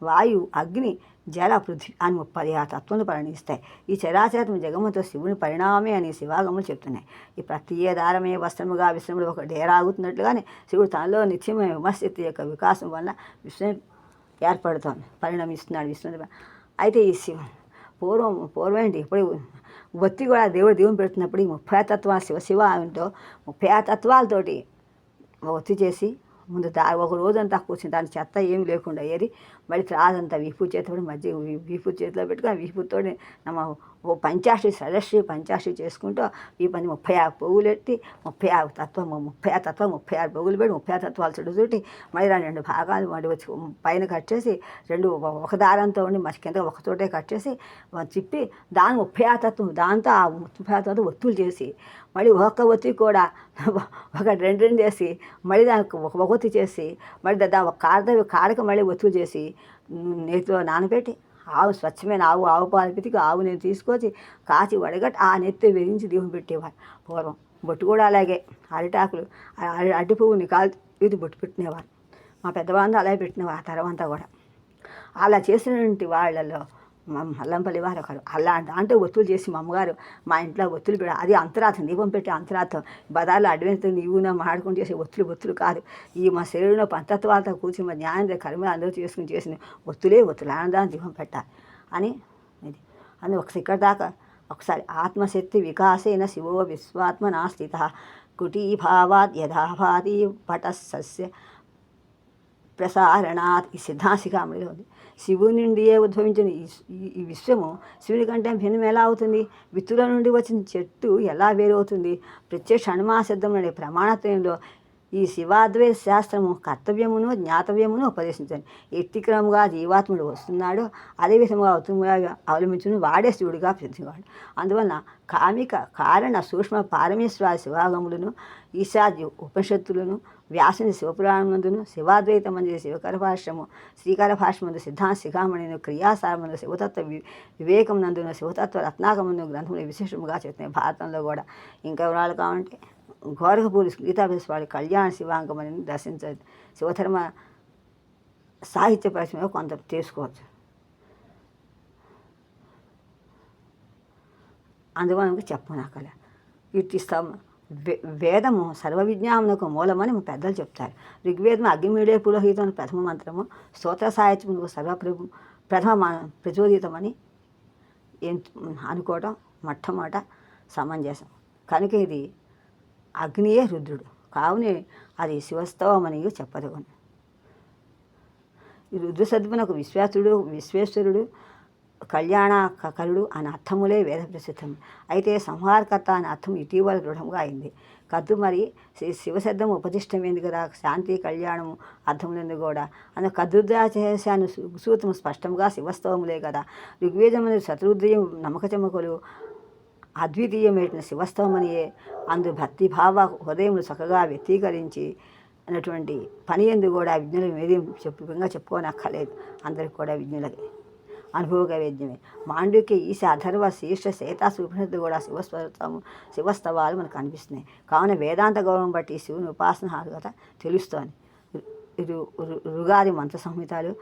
వాయు అగ్ని జల పృథ్వీ అని 36 తత్వములు పరిణిస్తాయి. ఈ చరాచరం జగముతో శివుని పరిణామే అని శివాగములు చెప్తున్నాయి. ఈ ప్రత్యేదారమే వస్త్రముగా విశ్రముడు ఒక డేరాగుతున్నట్లుగానే శివుడు తనలో నిత్యమైన విమర్శక్తి యొక్క వికాసం వల్ల విష్ణు ఏర్పడుతోంది, పరిణమిస్తున్నాడు విష్ణు. అయితే ఈ పూర్వం ఏంటి ఇప్పుడు ఒత్తి కూడా దేవుని పెడుతున్నప్పుడు ఈ 30 తత్వాలు శివ అంటూ 30 తత్వాలతోటి ఒత్తి చేసి ముందు ఒక రోజంతా కూర్చుని దాని చెత్త ఏమి లేకుండా ఏది మళ్ళీ రాదంతా వీపు చేతితో మధ్య వీపు చేతిలో పెట్టుకుని వీపుతో ఓ పంచాక్షి షడశ్రీ పంచాక్షి చేసుకుంటూ ఈ పని 36 పువ్వులు ఎత్తి 36 తత్వము 36 తత్వం 36 పువ్వులు పెట్టి 36 తత్వాలు చుడుచుట్టి మళ్ళీ 2 భాగాలు మళ్ళీ వచ్చి పైన కట్ చేసి ఒక దారంతో ఉండి మరి కింద ఒకచోటే కట్ చేసి చిప్పి దాని 36 తత్వం దాంతో ఆ 36 తత్వం ఒత్తులు చేసి మళ్ళీ ఒక్క ఒత్తి కూడా ఒక రెండు చేసి మళ్ళీ దానికి ఒక ఒత్తి చేసి మళ్ళీ ఒక కాడక మళ్ళీ ఒత్తులు చేసి నేతిలో నానబెట్టి స్వచ్ఛమైన ఆవు పాలు పితికి నేను తీసుకొచ్చి కాచి వడగట్టి ఆ నెత్తి వెరించి దీపం పెట్టేవారు పూర్వం. బొట్టు కూడా అలాగే అరిటాకులు అడ్డి పువ్వుని ఇది బొట్టు పెట్టినేవారు. మా పెద్దవాళ్ళు అలాగే పెట్టినవారు. ఆ తర్వాత కూడా అలా చేసినటువంటి వాళ్ళలో మల్లంపల్లి వారు ఒకరు. అలా దాంట్లో ఒత్తులు చేసి మా అమ్మగారు మా ఇంట్లో ఒత్తులు పెడ అది అంతరార్థం, దీపం పెట్టి అంతరార్థం. బదార్లు అడ్వెంత నీవున మాడుకొని చేసే ఒత్తులు కాదు. ఈ మా శరీరంలో పంచత్వాలతో కూర్చుని మా జ్ఞానం కర్మ అందరూ చేసుకుని చేసిన ఒత్తులు ఆనందాన్ని దీపం పెట్టాలి అని ఇది. అని ఇక్కడ దాకా ఒకసారి ఆత్మశక్తి వికాసేన శివో విశ్వాత్మనా స్థిత కుటీభావాత్ యథాభాతి పటస్య ప్రసారణాత్. ఈ సిద్ధాంశికామణిలో ఉంది. శివుని నుండియే ఉద్భవించిన ఈ విశ్వము శివుని కంటే భిన్నం ఎలా అవుతుంది? విత్తుల నుండి వచ్చిన చెట్టు ఎలా వేరవుతుంది? ప్రత్యక్ష అణుమాసిద్ధం అనే ప్రమాణత్వంలో ఈ శివాద్వైత శాస్త్రము కర్తవ్యమును జ్ఞాతవ్యమును ఉపదేశించండి. ఎత్తిక్రమంగా జీవాత్ముడు వస్తున్నాడో అదే విధముగా ఉత్తమంగా అవలంబించును వాడే శివుడిగా ప్రతివాడు. అందువలన కామిక కారణ సూక్ష్మ పారమేశ్వర శివాగములను ఈశాద్య ఉపనిషత్తులను వ్యాసుని శివపురాణమందును శివాద్వైతమందు శివకర భాష్యము శ్రీకర భాష్యమందు సిద్ధాంత శిఖామణిను క్రియాసారమందు శివతత్వ వివేకం నందున శివతత్వ రత్నాకమందు గ్రంథములు విశేషముగా చెప్తున్నాయి. భారతంలో కూడా ఇంకా వివరాలు కావాలంటే గోరఖపూరి గీతాభ్యాసవాడి కళ్యాణ శివాంగమని దర్శించదు. శివధర్మ సాహిత్య పరిశ్రమలో కొంత తీసుకోవచ్చు. అందువల్ల చెప్పనక్కల కీర్తిస్తాం. వేదము సర్వ విజ్ఞానమునకు మూలమని మా పెద్దలు చెప్తారు. ఋగ్వేదం అగ్నిమీడే పురోహితం ప్రథమ మంత్రము, స్తోత్ర సాహిత్యమునకు ప్రథమ ప్రచోదితమని అనుకోవడం మొట్టమొదట సమంజసం. కనుక ఇది అగ్నియే రుద్రుడు కావునే అది శివస్తవమని చెప్పదగను. ఈ రుద్ర సద్గునకు విశ్వేశ్వరుడు కళ్యాణకరుడు అని అర్థములే వేద ప్రసిద్ధం. అయితే సంహారకర్త అనే అర్థం ఇటీవల దృఢంగా అయింది. కద్దు మరి శివశబ్దం ఉపదిష్టమైంది కదా, శాంతి కళ్యాణము అర్థములందు కూడా అన్న కద్రుద్రాచేశాను సూత్రము స్పష్టంగా శివస్తవములే కదా. ఋగ్వేదములు శతరుద్రయం నమ్మక చెమ్మకులు అద్వితీయమైన శివస్తవమనియే. అందు భక్తిభావ హృదయములు చక్కగా వ్యక్తీకరించి అన్నటువంటి పని ఎందు కూడా విజ్ఞులు ఏది చెప్పుకోనక్కర్లేదు. అందరికి కూడా విజ్ఞులకి అనుభవగా వేద్యమే. మాండుక్య ఈశ అథర్వ శీర్ష శేతాసు ఉపనిషత్తు కూడా శివస్తవాలు మనకు కనిపిస్తున్నాయి. కావున వేదాంత గౌరవం బట్టి శివుని ఉపాసన కదా తెలుస్తోంది. రుగాది మంత్ర సంహితాలు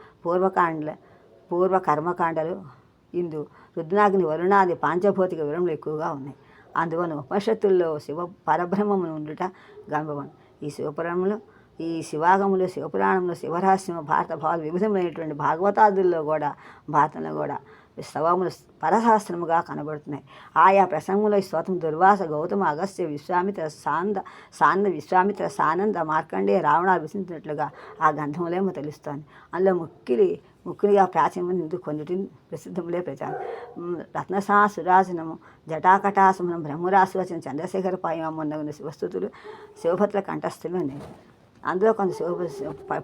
పూర్వ కర్మకాండలు ఇందు రుద్రాగ్ని వరుణాది పాంచభౌతిక వివరణలు ఎక్కువగా ఉన్నాయి. అందువలన ఉపనిషత్తుల్లో శివ పరబ్రహ్మమును ఉండుట గంభవనం. ఈ శివాగములు శివపురాణంలో శివరహస్యం భారత భావాలు వివిధమైనటువంటి భాగవతాదుల్లో కూడా భారతంలో కూడా స్తవములు పరసహస్రముగా కనబడుతున్నాయి. ఆయా ప్రసంగంలో ఈ స్తోత్రం దుర్వాస గౌతమ అగస్త్య విశ్వామిత్ర విశ్వామిత్ర సానంద మార్కండేయ రావణాలు విసించినట్లుగా ఆ గంధములేమో తెలుస్తోంది. అందులో ముక్కిలిగా ప్రాచీనమైన ఇందుకు కొన్నిటిని ప్రసిద్ధములే ప్రచారం. రత్నసా సురాసనము జటాకటాసమనం బ్రహ్మరాశి వచ్చిన చంద్రశేఖర పాయమన్న శివస్థుతులు శివభద్ర కంఠస్థులు ఉన్నాయి. అందులో కొంత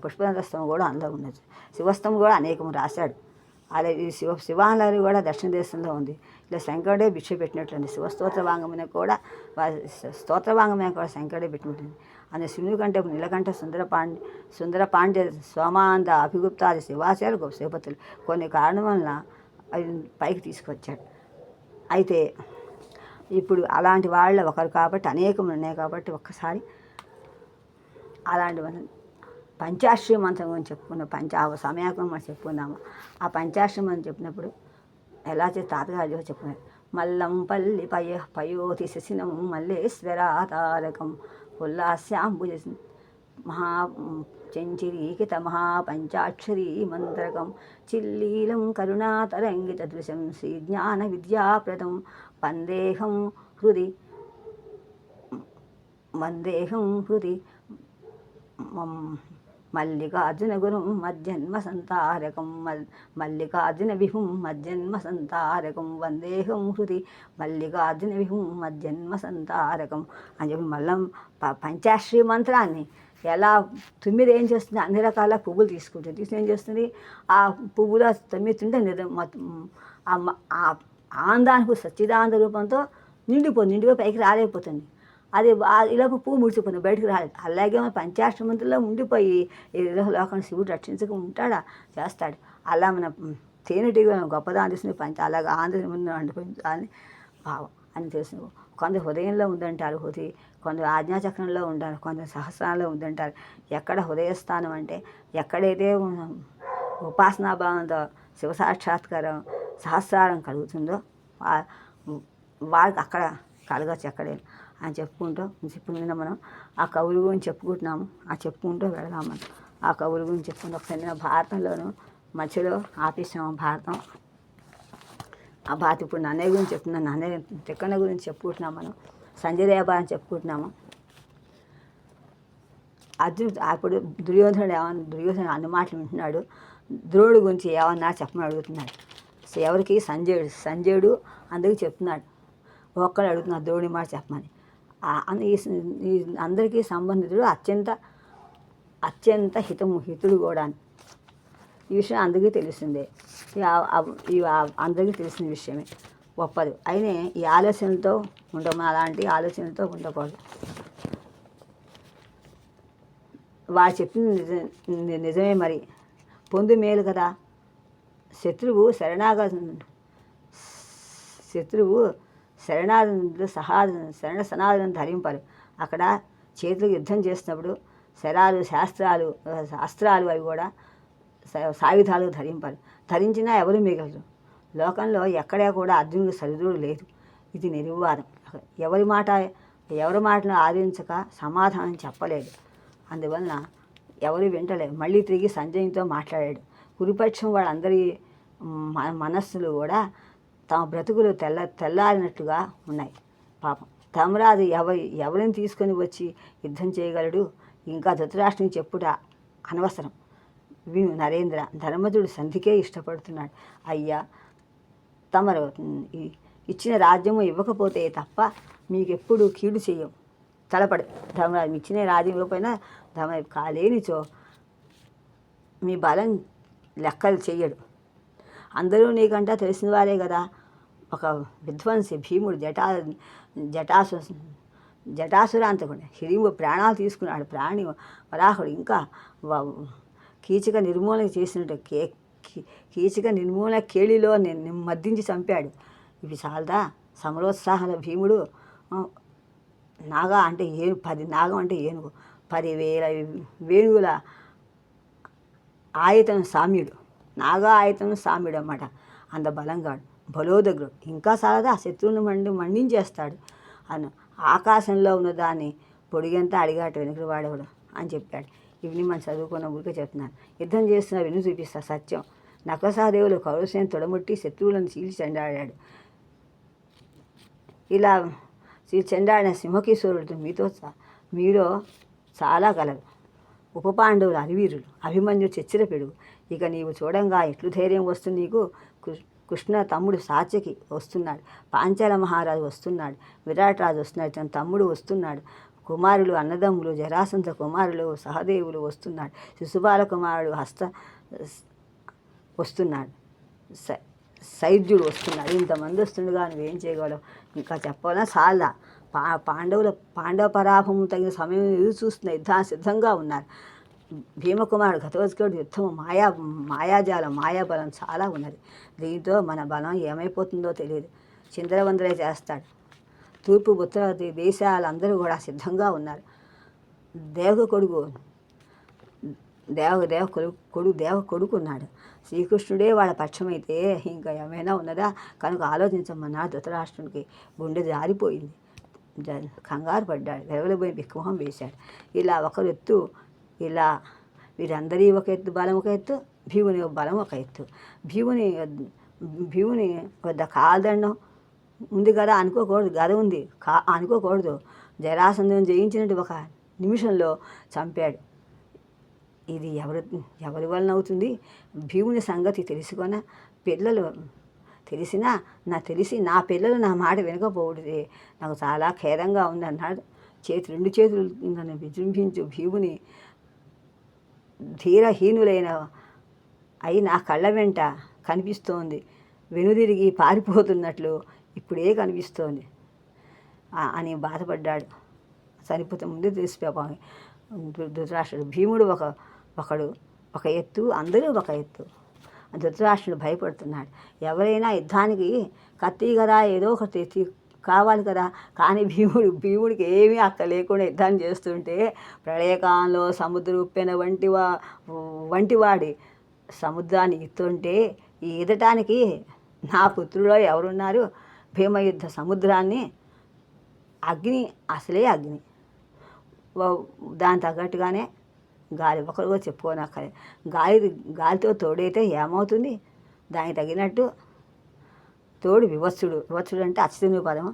పుష్పదంతస్థం కూడా అందులో ఉన్నది. శివస్థం కూడా అనేకము రాశాడు. అలాగే ఈ శివాలయాలు కూడా దక్షిణ దేశంలో ఉంది. ఇలా శంకరుడే భిక్ష పెట్టినట్లుంది. స్తోత్రవాంగమైన కూడా శంకరుడే పెట్టినట్టుంది. అందులో శివుని కంటే నీలకంఠ సుందరపాండ్య సోమాంద అభిగుప్తాది శివాచార్య గొప్ప శివపతులు కొన్ని కారణం వలన అవి పైకి తీసుకొచ్చాడు. అయితే ఇప్పుడు అలాంటి వాళ్ళ ఒకరు కాబట్టి అనేకం ఉన్నాయి కాబట్టి ఒక్కసారి అలాంటి పంచాక్షరి మంత్రం గురించి చెప్పుకున్నాం. సమయాకం మనం చెప్పుకున్నాము. ఆ పంచాక్షరి మంత్రం చెప్పినప్పుడు ఎలా చేసి తాతగారు చెప్పుకున్నారు. మల్లంపల్లి పయోతి శశినం మల్లేశ్వరాతారకం ఉల్లాస్యాంబుజ మహా చెంచిరీకిత మహాపంచాక్షరీ మంత్రకం చిల్లీలం కరుణాతరంగిత దృశం శ్రీజ్ఞాన విద్యాప్రదం వందేహం హృది మల్లికార్జున గురుం మజ్జన్మ సంతారకం మల్లికార్జున విభుం మజ్జన్మ సంతారకం వందేహం హృది మల్లికార్జున విభుం మజ్జన్మ సంతారకం అని చెప్పి మళ్ళీ పంచాక్షరి మంత్రాన్ని ఎలా 9 ఏం చేస్తుంది, అన్ని రకాల పువ్వులు తీసుకుంటుంది. తీసుకుని ఏం చేస్తుంది, ఆ పువ్వులో 9 ఉంటే ఆ ఆనందానికి సచ్చిదానంద రూపంతో నిండిపోయి పైకి రాలేకపోతుంది. అది ఇలాగ పువ్వు ముడిచిపోతుంది, బయటకు రాలేదు. అలాగే మన పంచాక్షరి మంత్రంలో ఉండిపోయి లోకాన్ని శివుడు రక్షించక ఉంటాడా, చేస్తాడు. అలా మన తేనెటీగ గొప్పదాన్ని తీసుకుని అలాగే ఆంధ్ర అండిపోయింది అని భావం అని తెలుసు. కొందరు హృదయంలో ఉందంటారు హృది, కొందరు ఆజ్ఞాచక్రంలో ఉంటారు, కొందరు సహస్రాల్లో ఉందంటారు. ఎక్కడ హృదయస్థానం అంటే ఎక్కడైతే ఉపాసనా భావంతో శివ సాక్షాత్కారం సహస్రారం కలుగుతుందో వాళ్ళకి అక్కడ కలగచ్చు ఎక్కడే అని చెప్పుకుంటూ ఇప్పుడు నిన్న మనం ఆ కవుల గురించి చెప్పుకుంటున్నాము. ఆ చెప్పుకుంటూ వెళదాం. మనం ఆ కవుల గురించి చెప్పుకుంటూ ఒకసారి భారతంలోనూ మధ్యలో ఆపేసాము భారతం. ఆ భారత ఇప్పుడు నన్నయ్య గురించి చెప్తున్నాం, నన్నయ్య తిక్కన్న గురించి చెప్పుకుంటున్నాం. మనం సంజయ్ దేవ అని చెప్పుకుంటున్నాము. అప్పుడు దుర్యోధనుడు అన్ని మాటలు వింటున్నాడు. ద్రోణుడి గురించి ఏమన్నా చెప్పమని అడుగుతున్నాడు. ఎవరికి, సంజయుడు అందుకు చెప్తున్నాడు. ఒక్కడు అడుగుతున్నాడు ద్రోణుడి మాట చెప్పమని. ఈ అందరికీ సంబంధితుడు అత్యంత హితుడు కూడా. ఈ విషయం అందరికీ తెలిసిందే, అందరికీ తెలిసిన విషయమే, గొప్పది. అయినా ఈ ఆలోచనలతో ఉండము, అలాంటి ఆలోచనలతో ఉండకూడదు. వాడు చెప్పింది నిజమే. మరి పొందు మేలు కదా. శత్రువు శరణాదులు శరణ సనాదులను ధరింపరు. అక్కడ చేతులకు యుద్ధం చేసినప్పుడు శాస్త్రాలు అవి కూడా సాయుధాలు ధరింపరు. ధరించినా ఎవరు మిగలరు. లోకంలో ఎక్కడా కూడా అర్జునుడు సరిదుడు లేదు. ఇది నిర్వివాదం. ఎవరి మాటను ఆదరించక సమాధానం చెప్పలేదు. అందువలన ఎవరు వింటలేదు. మళ్ళీ తిరిగి సంజయునితో మాట్లాడాడు. కురుపక్షం వాళ్ళందరి మనస్సులు కూడా తమ బ్రతుకులు తెల్లారినట్లుగా ఉన్నాయి. పాపం ధర్మరాజు ఎవరిని తీసుకొని వచ్చి యుద్ధం చేయగలడు? ఇంకా ధృతరాష్ట్రుని చెప్పుట అనవసరం. విను నరేంద్ర, ధర్మజుడు సంధికే ఇష్టపడుతున్నాడు. అయ్యా, తమరు ఇచ్చిన రాజ్యము ఇవ్వకపోతే తప్ప మీకెప్పుడు కీడు చెయ్యం. తలపడు ధర్మరాజు. ఇచ్చిన రాజ్యం ఇవ్వకపోయినా కాలేనిచో మీ బలం లెక్కలు చెయ్యడు. అందరూ నీకంటా తెలిసిన వారే కదా. ఒక విధ్వంసి భీముడు జటాసురాంతకుడు హిడింబు ప్రాణాలు తీసుకున్నాడు. ప్రాణి వరాహుడు ఇంకా కీచక నిర్మూలన చేసినట్టు కీచక నిర్మూలన కేళిలో మద్దించి చంపాడు. ఇవి చాలదా? సమరోత్సాహాల భీముడు నాగా అంటే 10 నాగం అంటే ఏనుగు, 10,000 వేణువుల ఆయతను సామ్యుడు, నాగా ఆయతను సామ్యుడు అన్నమాట. అంత బలంగాడు, బలోదగ్రుడు. ఇంకా చాలదా? శత్రువుని మండించేస్తాడు. ఆకాశంలో ఉన్న దాన్ని పొడిగంతా అడిగాట వెనుకడు వాడేవాడు అని చెప్పాడు. ఇవన్నీ మనం చదువుకున్న ఊరికే చెప్తున్నాను. యుద్ధం చేస్తున్న విను చూపిస్తా సత్యం. నకులసహదేవులు కౌరవసేన తొడముట్టి శత్రువులను చీల్చి చెండాడాడు. ఇలా చెండాడిన సింహకిశోరుడు మీలో చాలా కలరు. ఉపపాండవులు అరివీరులు, అభిమన్యు చెచ్చిర పెడుగు. ఇక నీవు చూడంగా ఎట్లు ధైర్యం వస్తుంది నీకు? కృష్ణ తమ్ముడు సాత్యకి వస్తున్నాడు, పాంచాల మహారాజు వస్తున్నాడు, విరాట్ రాజు వస్తున్నాడు, తన తమ్ముడు వస్తున్నాడు, కుమారులు అన్నదమ్ములు జరాసంత కుమారులు సహదేవులు వస్తున్నాడు, శిశుపాల కుమారుడు వస్తున్నాడు, సైద్యుడు వస్తున్నాడు. ఇంతమంది వస్తుండగా నువ్వేం చేయగలవు? ఇంకా చెప్పాలా? చాలా పాండవ పరాభవం తగిన సమయం ఎదురు చూస్తున్న సిద్ధంగా ఉన్నారు. భీమకుమారుడు ఘటోత్కచుడు యుద్ధము మాయాజాలం మాయాబలం చాలా ఉన్నది. దీంతో మన బలం ఏమైపోతుందో తెలియదు. చిందరవందరే చేస్తాడు. తూర్పు ఉత్తర దేశాలందరూ కూడా సిద్ధంగా ఉన్నారు. దేవ కొడుకున్నాడు. శ్రీకృష్ణుడే వాళ్ళ పక్షమైతే ఇంకా ఏమైనా ఉన్నదా? కనుక ఆలోచించమన్నాడు ధృతరాష్ట్రునికి. గుండె జారిపోయింది, కంగారు పడ్డాడు, వెరవలబోయి బిక్కుమొహం వేశాడు. ఇలా ఒకరు ఎత్తు, ఇలా వీరందరి ఒక ఎత్తు బలం ఒక ఎత్తు, భీముని బలం ఒక ఎత్తు. భీముని వద్ద కాల్దండం ఉంది కదా అనుకోకూడదు, గద ఉంది అనుకోకూడదు. జరాసంధుని జయించినట్టు ఒక నిమిషంలో చంపాడు. ఇది ఎవరి వలన అవుతుంది? భీముని సంగతి తెలుసుకొన పిల్లలు తెలిసినా నా పిల్లలు నా మాట వినకపోతే నాకు చాలా ఖేదంగా ఉందన్నాడు. రెండు చేతులు నన్ను విజృంభించు భీముని ధీరహీనులైన అయి నా కళ్ళ వెంట కనిపిస్తోంది. వెనుదిరిగి పారిపోతున్నట్లు ఇప్పుడే కనిపిస్తోంది అని బాధపడ్డాడు. చనిపోతే ముందే తెలిసిపోయి ధృతరాష్ట్రుడు. భీముడు ఒక ఎత్తు, అందరూ ఒక ఎత్తు. ధృతరాష్ట్రుడు భయపడుతున్నాడు. ఎవరైనా యుద్ధానికి కత్తి కదా, ఏదో ఒకటి కావాలి కదా. కానీ భీముడికి ఏమీ అక్క లేకుండా యుద్ధం చేస్తుంటే ప్రళయకాలంలో సముద్ర ఉప్పెన వంటివాడి సముద్రాన్ని ఇస్తుంటే ఈ ఈదటానికి నా పుత్రులో ఎవరున్నారు? భీమయుద్ధ సముద్రాన్ని అసలే అగ్ని. దాని తగ్గట్టుగానే గాలి ఒకరిగా చెప్పుకోనక్కలే. గాలితో తోడైతే ఏమవుతుంది? దానికి తగినట్టు తోడు వివత్సుడు అంటే అచ్యుతుని పదం.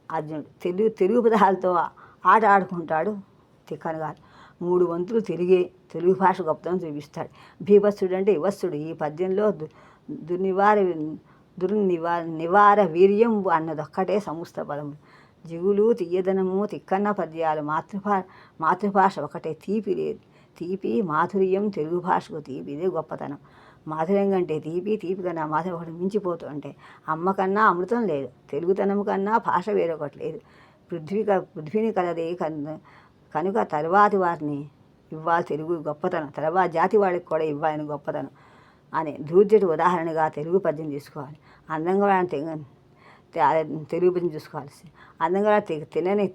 అర్జునుడు తెలుగు పదాలతో ఆట ఆడుకుంటాడు. తిక్కనగా 3 వంతులు తెలుగు భాష గొప్పతనం చూపిస్తాడు. భీభత్సుడు అంటే వివత్సుడు. ఈ పద్యంలో నివార వీర్యం అన్నదొక్కటే సమస్త పదములు. జిగులు తీయదనము తిక్కన్న పద్యాలు. మాతృభాష ఒకటే, తీపి లేదు. తీపి మాధుర్యం తెలుగు భాషకు తీపి, ఇదే గొప్పతనం. మాధుర్యం కంటే తీపి కన్నా మాధుర్యం ఒకటి మించిపోతూ అంటే అమ్మ కన్నా అమృతం లేదు. తెలుగుతనం కన్నా భాష వేరొకటి లేదు. పృథ్వీని కలదే కనుక తర్వాతి వారిని ఇవ్వాలి తెలుగు గొప్పతనం. తర్వాత జాతి వాళ్ళకి కూడా ఇవ్వాలని గొప్పతనం అని ధూర్జటి ఉదాహరణగా తెలుగు పద్యం తీసుకోవాలి. అందంగా తెలుగు పద్యం చూసుకోవాలి. అందంగా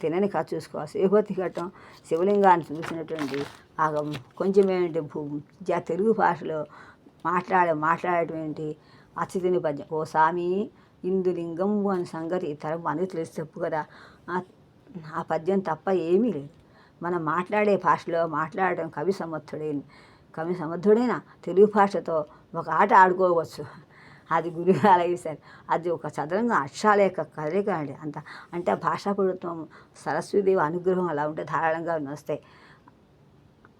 తినని కథ చూసుకోవాలి. శివభక్తి ఘట్టం శివలింగాన్ని చూసినటువంటి కొంచెం ఏంటి తెలుగు భాషలో మాట్లాడేటువంటి అచ్యుతుని పద్యం. ఓ స్వామి ఇందులింగం అని సంగతి తరం అనేది తెలిసి చెప్పు కదా. ఆ పద్యం తప్ప ఏమీ లేదు. మనం మాట్లాడే భాషలో మాట్లాడటం కవి సమర్థుడైన తెలుగు భాషతో ఒక ఆట ఆడుకోవచ్చు. అది గురువు అలాగేశారు. అది ఒక చదరంగా అక్షరాల యొక్క కదలిక అండి. అంటే భాషా ప్రభుత్వం సరస్వతిదేవి అనుగ్రహం అలా ఉంటే ధారాళంగా వస్తాయి.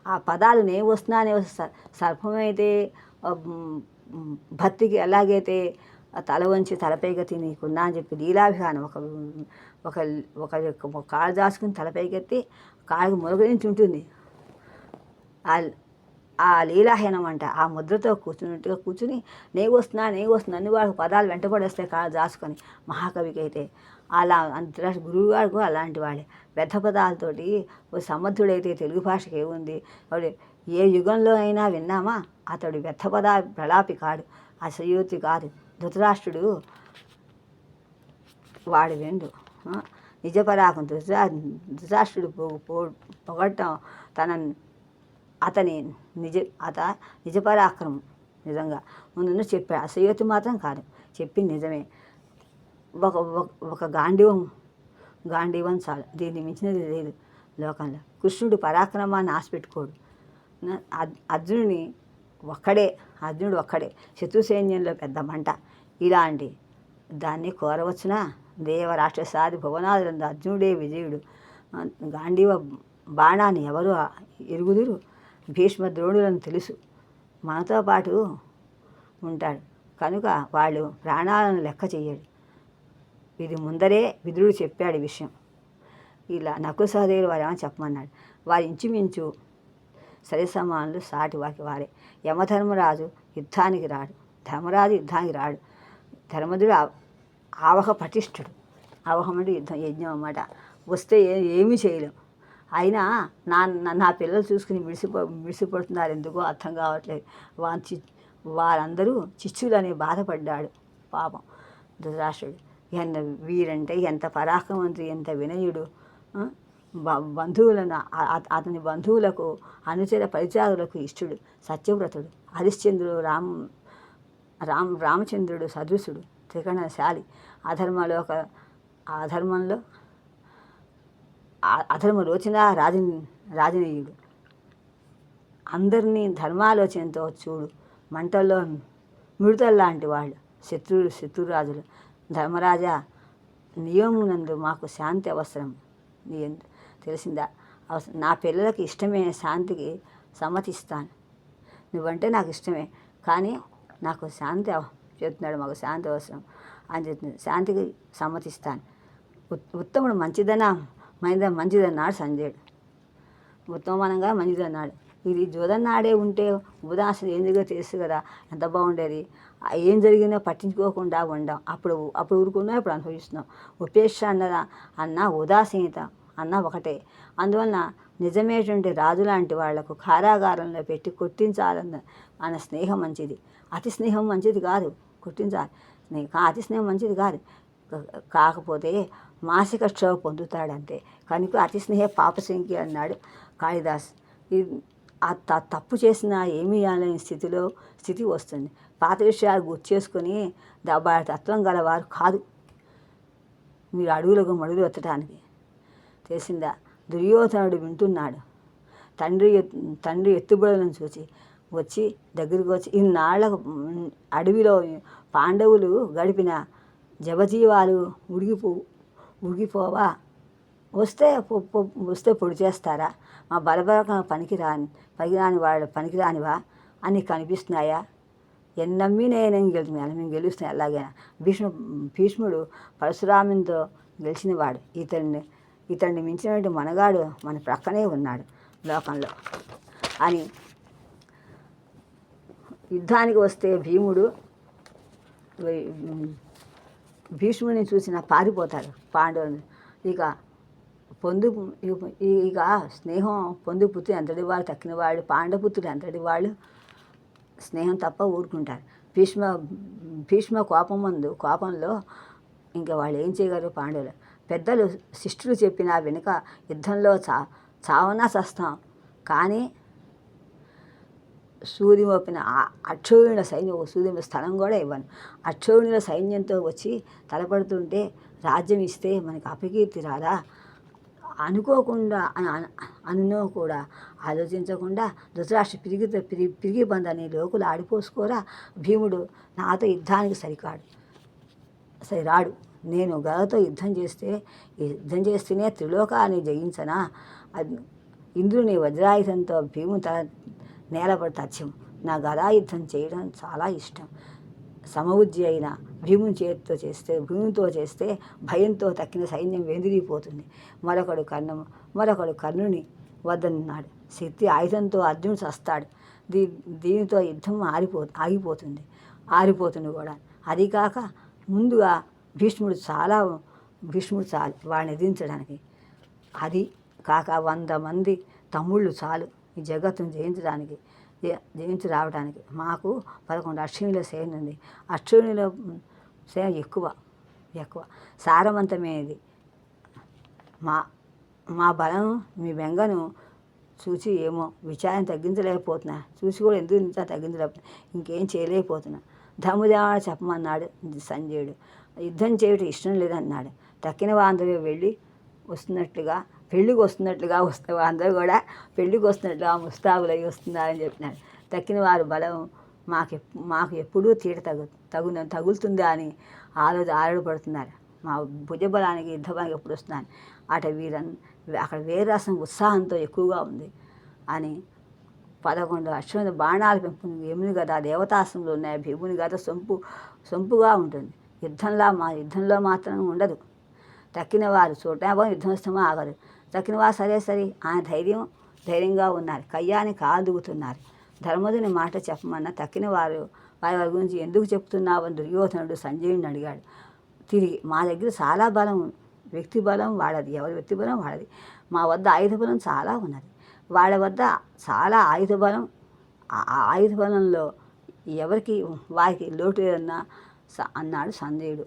ఆ పదాలు వస్తున్నానే వస్తాయి. సర్పమైతే భక్తికి ఎలాగైతే తల వంచి తలపైకెత్తి నీకున్నా అని చెప్పి లీలాభిహానం ఒక కాళ్ళు దాచుకుని తలపైకెత్తి కాళ్ళకి మురగరించి ఉంటుంది. ఆ లీలాహీనం అంట ఆ ముద్రతో కూర్చుని నేను వస్తున్నా అన్ని వాళ్ళకి పదాలు వెంటబడేస్తాయి కాళ్ళు దాచుకొని. మహాకవికి అయితే అలా గురువు గారు అలాంటి వాళ్ళే. వ్యర్థ పదాలతోటి సమర్థుడైతే తెలుగు భాషకి ఏముంది? ఏ యుగంలో అయినా విన్నామా? అతడు వ్యర్థ పదా ప్రలాపి కాడు, అసయోతి కాదు. ధృతరాష్ట్రుడు వాడి వెండు నిజపరాకం. ధృతరాష్ట్రుడు పొగట్టం అతని నిజపరాక్రమం నిజంగా ముందు చెప్పాడు. అసయోతి మాత్రం కాదు, చెప్పింది నిజమే. ఒక గాంధీవం చాలు, దీన్ని మించినది లేదు లోకంలో. కృష్ణుడు పరాక్రమాన్ని ఆశపెట్టుకోడు. అర్జునుడు ఒక్కడే శత్రు సైన్యంలో పెద్ద మంట. ఇలాంటి దాన్ని కోరవచ్చునా? దేవ రాక్షసాది భువనాదులందు అర్జునుడే విజయుడు. గాంధీవ బాణాన్ని ఎవరు ఎరుగుదురు? భీష్మ ద్రోణులను తెలుసు, మనతో పాటు ఉంటాడు కనుక వాళ్ళు ప్రాణాలను లెక్క చెయ్యడు. ఇది ముందరే విదురుడు చెప్పాడు విషయం. ఇలా నకుల సహదేవులు వారు ఏమని చెప్పమన్నాడు. వారి ఇంచుమించు సరిసమానులు, సాటి వారే. యమధర్మరాజు యుద్ధానికి రాడు, ధర్మరాజు యుద్ధానికి రాడు. ధర్మధుడు ఆవహ పటిష్ఠుడు. ఆవహం అంటే యజ్ఞం అన్నమాట. వస్తే ఏమీ చేయలేం. అయినా నా పిల్లలు చూసుకుని మిడిసిపడుతున్నారు, ఎందుకో అర్థం కావట్లేదు. వారందరూ చిచ్చులని బాధపడ్డాడు పాపం ధృతరాష్ట్రుడు. వీరంటే ఎంత పరాక్రమవంతుడు, ఎంత వినయుడు. బంధువులను అతని బంధువులకు అనుచర పరిచారులకు ఇష్టుడు, సత్యవ్రతుడు. హరిశ్చంద్రుడు రామచంద్రుడు సదృశుడు, త్రికణశాలి. అధర్మలోచన రాజనీయుడు. అందరినీ ధర్మాలోచనతో చూడు. మంటల్లో మిడతల్లాంటి వాళ్ళు శత్రురాజులు. ధర్మరాజా, నియమునందు మాకు శాంతి అవసరం. నీ తెలిసిందా? నా పిల్లలకి ఇష్టమైన శాంతికి సమ్మతిస్తాను. నువ్వంటే నాకు ఇష్టమే, కానీ నాకు శాంతి చెప్తున్నాడు, మాకు శాంతి అవసరం అని చెప్తుంది. శాంతికి సమ్మతిస్తాను. ఉత్తముడు మంచిదన్నాడు సంజయుడు. ఉత్తమనంగా మంచిదన్నాడు. ఇది జోదన్నాడే ఉంటే ఉదాసన ఏం జరిగినా తెలుసు కదా, ఎంత బాగుండేది. ఏం జరిగినా పట్టించుకోకుండా ఉండం. అప్పుడు ఊరుకున్నాం, ఇప్పుడు అనుభవిస్తున్నాం. ఉపేక్ష అన్న ఉదాసీనత అన్న ఒకటే. అందువలన నిజమేటువంటి రాజు లాంటి వాళ్లకు కారాగారంలో పెట్టి కొట్టించాలన్న స్నేహం మంచిది. అతి స్నేహం మంచిది కాదు, కొట్టించాలి. అతి స్నేహం మంచిది కాదు. కాకపోతే మానసిక క్షోభ పొందుతాడంతే. కనుక అతి స్నేహ పాపశంకి అన్నాడు కాళిదాస్. తప్పు చేసినా ఏమీ అనలేని స్థితి వస్తుంది. పాత విషయాలు గుర్తు చేసుకొని తత్వం గలవారు కాదు మీరు అడుగులకు మడుగులు ఎత్తడానికి. తెలిసిందా? దుర్యోధనుడు వింటున్నాడు. తండ్రి ఎత్తుబడులను చూసి దగ్గరికి వచ్చి ఇన్నాళ్లకు అడవిలో పాండవులు గడిపిన జవజీవాలు ఉడిగిపోవా? వస్తే పొడి చేస్తారా? మా బలబలకం పనికిరానివా అని కనిపిస్తున్నాయా? ఎన్నమ్మి నేను మేము గెలుస్తున్నాయి. అలాగైనా భీష్ముడు పరశురామునితో గెలిచినవాడు. ఇతన్ని మించినటువంటి మనగాడు మన ప్రక్కనే ఉన్నాడు లోకంలో అని. యుద్ధానికి వస్తే భీష్ముడిని చూసిన పారిపోతాడు పాండవుని. ఇక స్నేహం పొందుపుత్రుడు ఎంతటి వాళ్ళు, తక్కిన వాళ్ళు పాండపుత్రుడు ఎంతటి వాళ్ళు స్నేహం తప్ప ఊరుకుంటారు. భీష్మ కోపంలో ఇంకా వాళ్ళు ఏం చేయగలరు పాండవులు? పెద్దలు శిష్టులు చెప్పిన వెనుక యుద్ధంలో చావనా చస్తాం, కానీ సూర్యమోపిన అక్షోహిణుల సైన్యం సూర్యుని స్థలం కూడా ఇవ్వను. అక్షోహిణుల సైన్యంతో వచ్చి తలపడుతుంటే రాజ్యం ఇస్తే మనకి అపకీర్తి రాదా? అనుకోకుండా కూడా ఆలోచించకుండా ధృతరాష్ట్ర పిరిగి బందని లోకులు ఆడిపోసుకోరా. భీముడు నాతో యుద్ధానికి సరిరాడు. నేను గదతో యుద్ధం చేస్తేనే త్రిలోకాన్ని జయించనా? ఇంద్రుని వజ్రాయుధంతో భీముని తల నేలపడి తథ్యం. నా గదాయుద్ధం చేయడం చాలా ఇష్టం. సమబుద్ధి అయిన భీమునితో చేస్తే భయంతో తక్కిన సైన్యం వెందిరిపోతుంది. మరొకడు కర్ణుని వద్దనున్నాడు. శక్తి ఆయుధంతో అర్జునుడు చస్తాడు. దీనితో యుద్ధం ఆరిపోతుంది కూడా. అది కాక ముందుగా భీష్ముడు చాలు వాడిని ఎదిరించడానికి. అది కాక 100 మంది తమ్ముళ్ళు చాలు ఈ జగత్తును జయించి రావడానికి. మాకు 11 అశ్వినుల సేన ఉంది. అశ్వినుల సేన ఎక్కువ సారవంతమైనది. మా బలం మీ బెంగను చూసి ఏమో విచారం తగ్గించలేకపోతున్నా. చూసి కూడా ఎందుకు ఇంత తగ్గించలేకపోతున్నా, ఇంకేం చేయలేకపోతున్నా. ధర్మదేవాడు చెప్పమన్నాడు సంజయుడు. యుద్ధం చేయటం ఇష్టం లేదన్నాడు. తక్కిన వారందరూ పెళ్ళికి వస్తున్నట్లుగా అందరూ కూడా పెళ్ళికి వస్తున్నట్లుగా ముస్తాబులై వస్తున్నారని చెప్పినాడు. తక్కిన వారు బలం మాకు ఎప్పుడూ తీట తగులుతుందా అని ఆరుపడుతున్నారు. మా భుజబలానికి యుద్ధబలానికి ఎప్పుడు వస్తున్నాను. అక్కడ వీరరసం ఉత్సాహంతో ఎక్కువగా ఉంది అని 11 అశ్వముల బాణాలు పెంపు యముని గద దేవతాశ్రమంలో ఉన్నాయి. భీముని గద సొంపుగా ఉంటుంది. యుద్ధంలో మాత్రం ఉండదు. తక్కిన వారు చూడటం యుద్ధమస్తమో ఆగదు. తక్కిన వారు సరే ఆయన ధైర్యంగా ఉన్నారు. కయ్యాన్ని కాదుగుతున్నారు. ధర్మజుని మాట చెప్పమన్నా తక్కిన వారి గురించి ఎందుకు చెప్తున్నావని దుర్యోధనుడు సంజయుడిని అడిగాడు. తిరిగి మా దగ్గర చాలా బలం, వ్యక్తి బలం వాడది, ఎవరి వ్యక్తి బలం వాడది. మా వద్ద ఆయుధ బలం చాలా ఉన్నది, వాళ్ళ వద్ద చాలా ఆయుధ బలం. ఆయుధ బలంలో వారికి లోటు అన్నాడు సంజయుడు.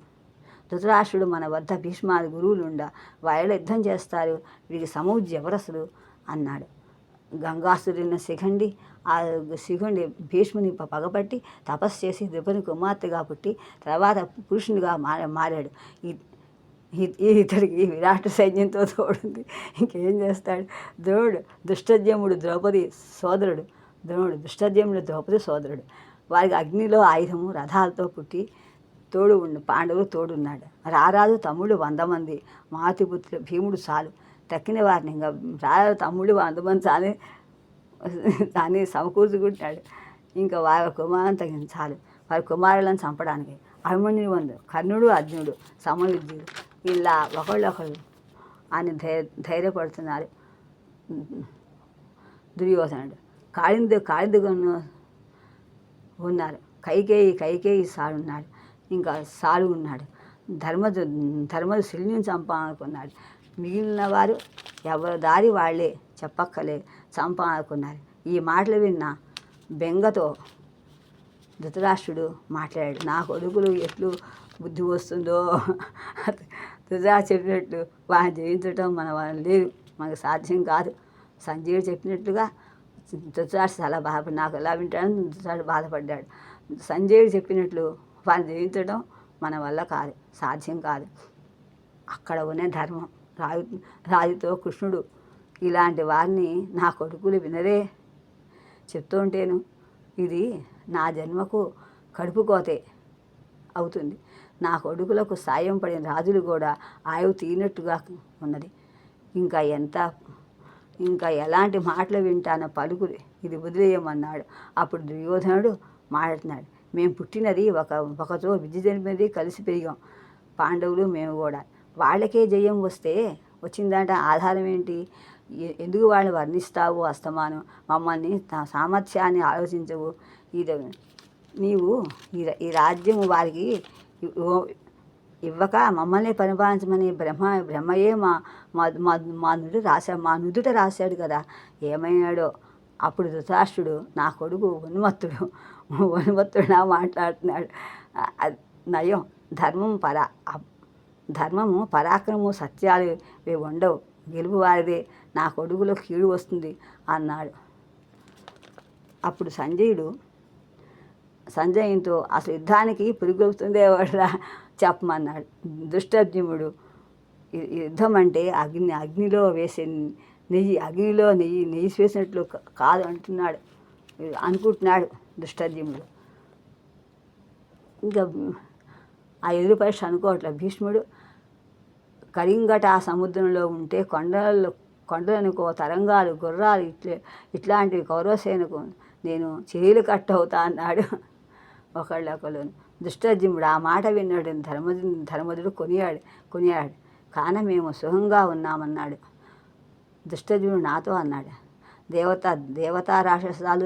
ధృతరాష్ట్రుడు మన వద్ద భీష్మాది గురువులుండా వాళ్ళలో యుద్ధం చేస్తారు, వీరికి సమౌజ్య ఎవరసలు అన్నాడు. గంగాసురుడిన శిఖండి భీష్ముని పగపట్టి తపస్సు చేసి ద్రుపది కుమార్తెగా పుట్టి తర్వాత పురుషునిగా మారాడు. ఇతడికి విరాట సైన్యంతో తోడుంది, ఇంకేం చేస్తాడు? ద్రోణుడు దుష్టజముడు ద్రౌపది సోదరుడు. వారికి అగ్నిలో ఆయుధము రథాలతో పుట్టి పాండవులు తోడున్నాడు. రారాజు తమ్ముడు 100 మంది మాతిపుత్రులు భీముడు చాలు. తక్కిన వారిని ఇంకా రారాజు తమ్ముడు 100 మంది చాలు. దాన్ని సమకూర్చుకుంటాడు. ఇంకా వారి కుమారులను తగ్గించాలి, వారి కుమారులను చంపడానికి. అభిమన్యుని వందు కర్ణుడు అర్జునుడు సమవిద్యుడు ఇలా ఒకళ్ళొకళ్ళు అని ధైర్యపడుతున్నారు. దుర్యోధనుడు కాళిందుగను ఉన్నారు, కైకేయి సాడు ఉన్నాడు, ఇంకా సాడు ఉన్నాడు. ధర్మజు శిల్యుని చంపాలనుకున్నాడు. మిగిలిన వారు ఎవరి దారి వాళ్ళే చెప్పక్కలే చంపాలనుకున్నారు. ఈ మాటలు విన్న బెంగతో ధృతరాష్ట్రుడు మాట్లాడాడు. నా కొడుకులు ఎట్లు బుద్ధి వస్తుందో, ధృతరాష్ట్రుడు చెప్పినట్లు వారిని జయించడం మన వాళ్ళని లేదు, మనకు సాధ్యం కాదు. సంజయుడు చెప్పినట్లుగా ధృతరాష్ట్రుడు చాలా బాధపడి, నాకు ఎలా వింటాడని ధృతరాష్ట్రుడు బాధపడ్డాడు. సంజయుడు చెప్పినట్లు వారిని జయించడం మన వల్ల కాదు, సాధ్యం కాదు. అక్కడ ఉన్న ధర్మం రాజుతో కృష్ణుడు ఇలాంటి వారిని నా కొడుకులు వినరే, చెప్తూ ఉంటేను ఇది నా జన్మకు కడుపు కోతే అవుతుంది. నా కొడుకులకు సాయం పడిన రాజులు కూడా ఆయువు తీనట్టుగా ఉన్నది. ఇంకా ఎలాంటి మాటలు వింటానో పలుకులు, ఇది వదిలేయమన్నాడు. అప్పుడు దుర్యోధనుడు మాట్లాడుతున్నాడు. మేము పుట్టినది ఒకతో విద్య జరిపినది కలిసి పెరిగాం, పాండవులు మేము కూడా. వాళ్ళకే జయం వచ్చిందంటే ఆధారం ఏంటి? ఎందుకు వాళ్ళని వర్ణిస్తావు అస్తమానం? మమ్మల్ని సామర్థ్యాన్ని ఆలోచించవు. నీవు ఈ రాజ్యము వారికి ఇవ్వక మమ్మల్ని పరిపాలించమని బ్రహ్మయే మా నుదుట రాశాడు కదా, ఏమైనాడో. అప్పుడు ధృతరాష్ట్రుడు నా కొడుకు ఉన్మత్తుడా మాట్లాడుతున్నాడు. నయం, ధర్మము పరాక్రమము సత్యాలు ఇవి ఉండవు, గెలుపు వారిదే, నా కొడుకులో కీడు వస్తుంది అన్నాడు. అప్పుడు సంజయునితో అసలు యుద్ధానికి పురిగొల్పుతుందే వాడురా చెప్పమన్నాడు. దుష్టజ్ఞుడు యుద్ధం అంటే అగ్నిలో వేసే నెయ్యి వేసినట్లు కాదు అనుకుంటున్నాడు దుష్టజ్ఞుడు. ఇంకా ఆ ఎదురు పరీక్ష అనుకోవట్లేదు. భీష్ముడు కరింగట ఆ సముద్రంలో ఉంటే కొండలనుకో తరంగాలు గుర్రాలు ఇట్లాంటివి కౌరవసేనకు నేను చేయిలు కట్టవుతా అన్నాడు. ఒకళ్ళొకళ్ళు దుష్టజ్ఞుడు ఆ మాట విన్నాడు. ధర్మజుడు కొనియాడు. కాన మేము సుఖంగా ఉన్నామన్నాడు. దుష్టజ్ఞుడు నాతో అన్నాడు, దేవతా రాక్షసాలు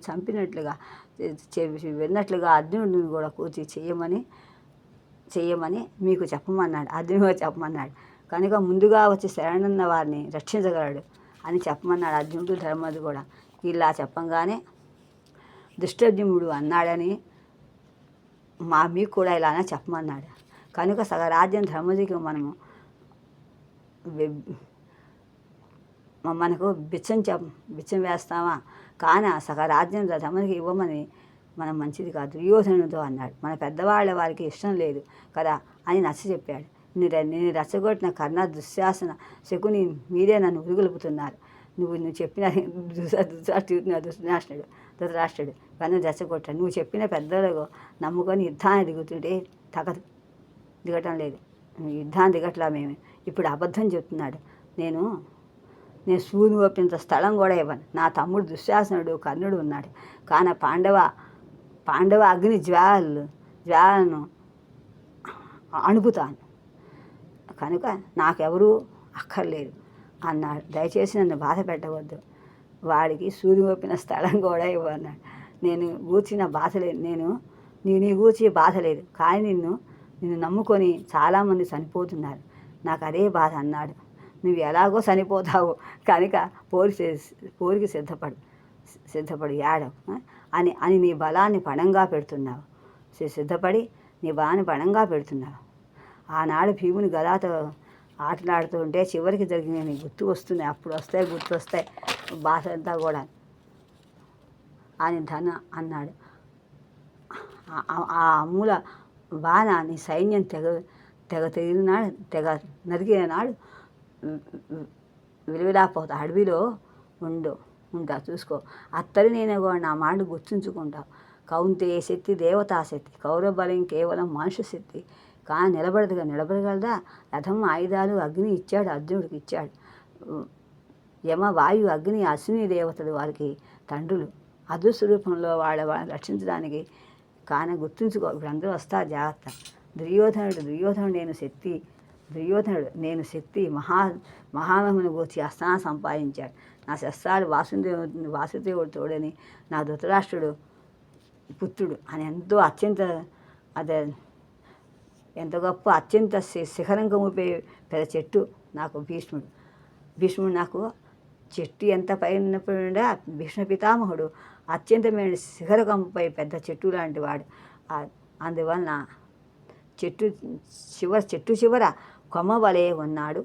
చంపినట్లుగా విన్నట్లుగా అర్జునుడిని కూడా కూర్చి చెయ్యమని మీకు చెప్పమన్నాడు. అర్జునుడు చెప్పమన్నాడు. కనుక ముందుగా వచ్చి శరణన్న వారిని రక్షించగలడు అని చెప్పమన్నాడు అర్జునుడు, ధర్మజుడు కూడా. ఇలా చెప్పంగానే దుష్టజ్ఞుడు అన్నాడని మీకు కూడా ఇలానే చెప్పమన్నాడు. కనుక సగరాజ్యం ధర్మజుడికి మనకు బిచ్చం వేస్తామా? కానీ సగరాజ్యం ధర్మజుడికి ఇవ్వమని మనం మంచిది కాదు దుర్యోధనుడితో అన్నాడు. మన పెద్దవాళ్ళ వారికి ఇష్టం లేదు కదా అని నచ్చ చెప్పాడు. నేను రెచ్చగొట్టిన కర్ణ, దుశ్శాసన, శకుని మీరే నన్ను ఉరుగొలుపుతున్నారు. నువ్వు చెప్పిన ధృతరాష్ట్రుడు కన్ను రెచ్చగొట్టాడు. నువ్వు చెప్పిన పెద్దలకు నమ్ముకొని యుద్ధాన్ని దిగటం లేదు, యుద్ధాన్ని దిగట్లా మేము. ఇప్పుడు అబద్ధం చెప్తున్నాడు. నేను సూర్యుని ఒప్పినంత స్థలం కూడా ఇవ్వను. నా తమ్ముడు దుశ్శాసనుడు కర్ణుడు ఉన్నాడు. కానీ పాండవ అగ్ని జ్వాలను అణుపుతాను, కనుక నాకెవరూ అక్కర్లేదు అన్నాడు. దయచేసి నన్ను బాధ పెట్టవద్దు, వాడికి సూర్యుని ఒప్పిన స్థలం కూడా ఇవ్వన్నాడు. నేను గూర్చి బాధ లేదు, కానీ నిన్ను నమ్ముకొని చాలామంది చనిపోతున్నారు, నాకు అదే బాధ అన్నాడు. నువ్వు ఎలాగో చనిపోతావు కనుక పోరికి సిద్ధపడు యాడవు అని నీ బలాన్ని పణంగా పెడుతున్నావు. సిద్ధపడి నీ బలాన్ని పణంగా పెడుతున్నావు. ఆనాడు భీముని గదాతో ఆటలాడుతూ ఉంటే చివరికి జరిగిన నీ గుర్తు వస్తున్నాయి. అప్పుడు గుర్తు వస్తాయి బాధ అంతా కూడా అని అన్నాడు. ఆ అమ్ముల బాణ నీ సైన్యం తెగ నరికిన నాడు విలువిలాపోతా. అడవిలో ఉంటా చూసుకో. అత్తరి నేను కూడా నా మాట గుర్తుంచుకుంటావు. కౌంతేయ శక్తి దేవతాశక్తి, కౌరవ బలం కేవలం మనుష్య శక్తి. కానీ నిలబడగలదా? రథం, ఆయుధాలు, అగ్ని ఇచ్చాడు, అర్జునుడికి ఇచ్చాడు. యమ, వాయు, అగ్ని, అశ్విని దేవతలు వారికి తండ్రులు. అదృశ్య రూపంలో వాళ్ళని రక్షించడానికి గుర్తుంచుకో. ఇప్పుడు అందరూ వస్తారు, జాగ్రత్త. దుర్యోధనుడు నేను శక్తి మహామహిమను గూర్చి అస్త్రాన్ని సంపాదించాడు. నా శస్త్రాలు వాసుదేవుడు తోడని, నా ధృతరాష్ట్రుడు పుత్రుడు అని ఎంతో అదే ఎంత గొప్ప అత్యంత శిఖరం కమ్మిపోయి పెద్ద చెట్టు నాకు భీష్ముడు నాకు చెట్టు ఎంత పైన ఉన్నప్పుడు భీష్మ పితామహుడు అత్యంతమైన శిఖర కమ్మిపోయి పెద్ద చెట్టు లాంటి వాడు. అందువలన చెట్టు చివర కొమ్మ వలె ఉన్నాడు.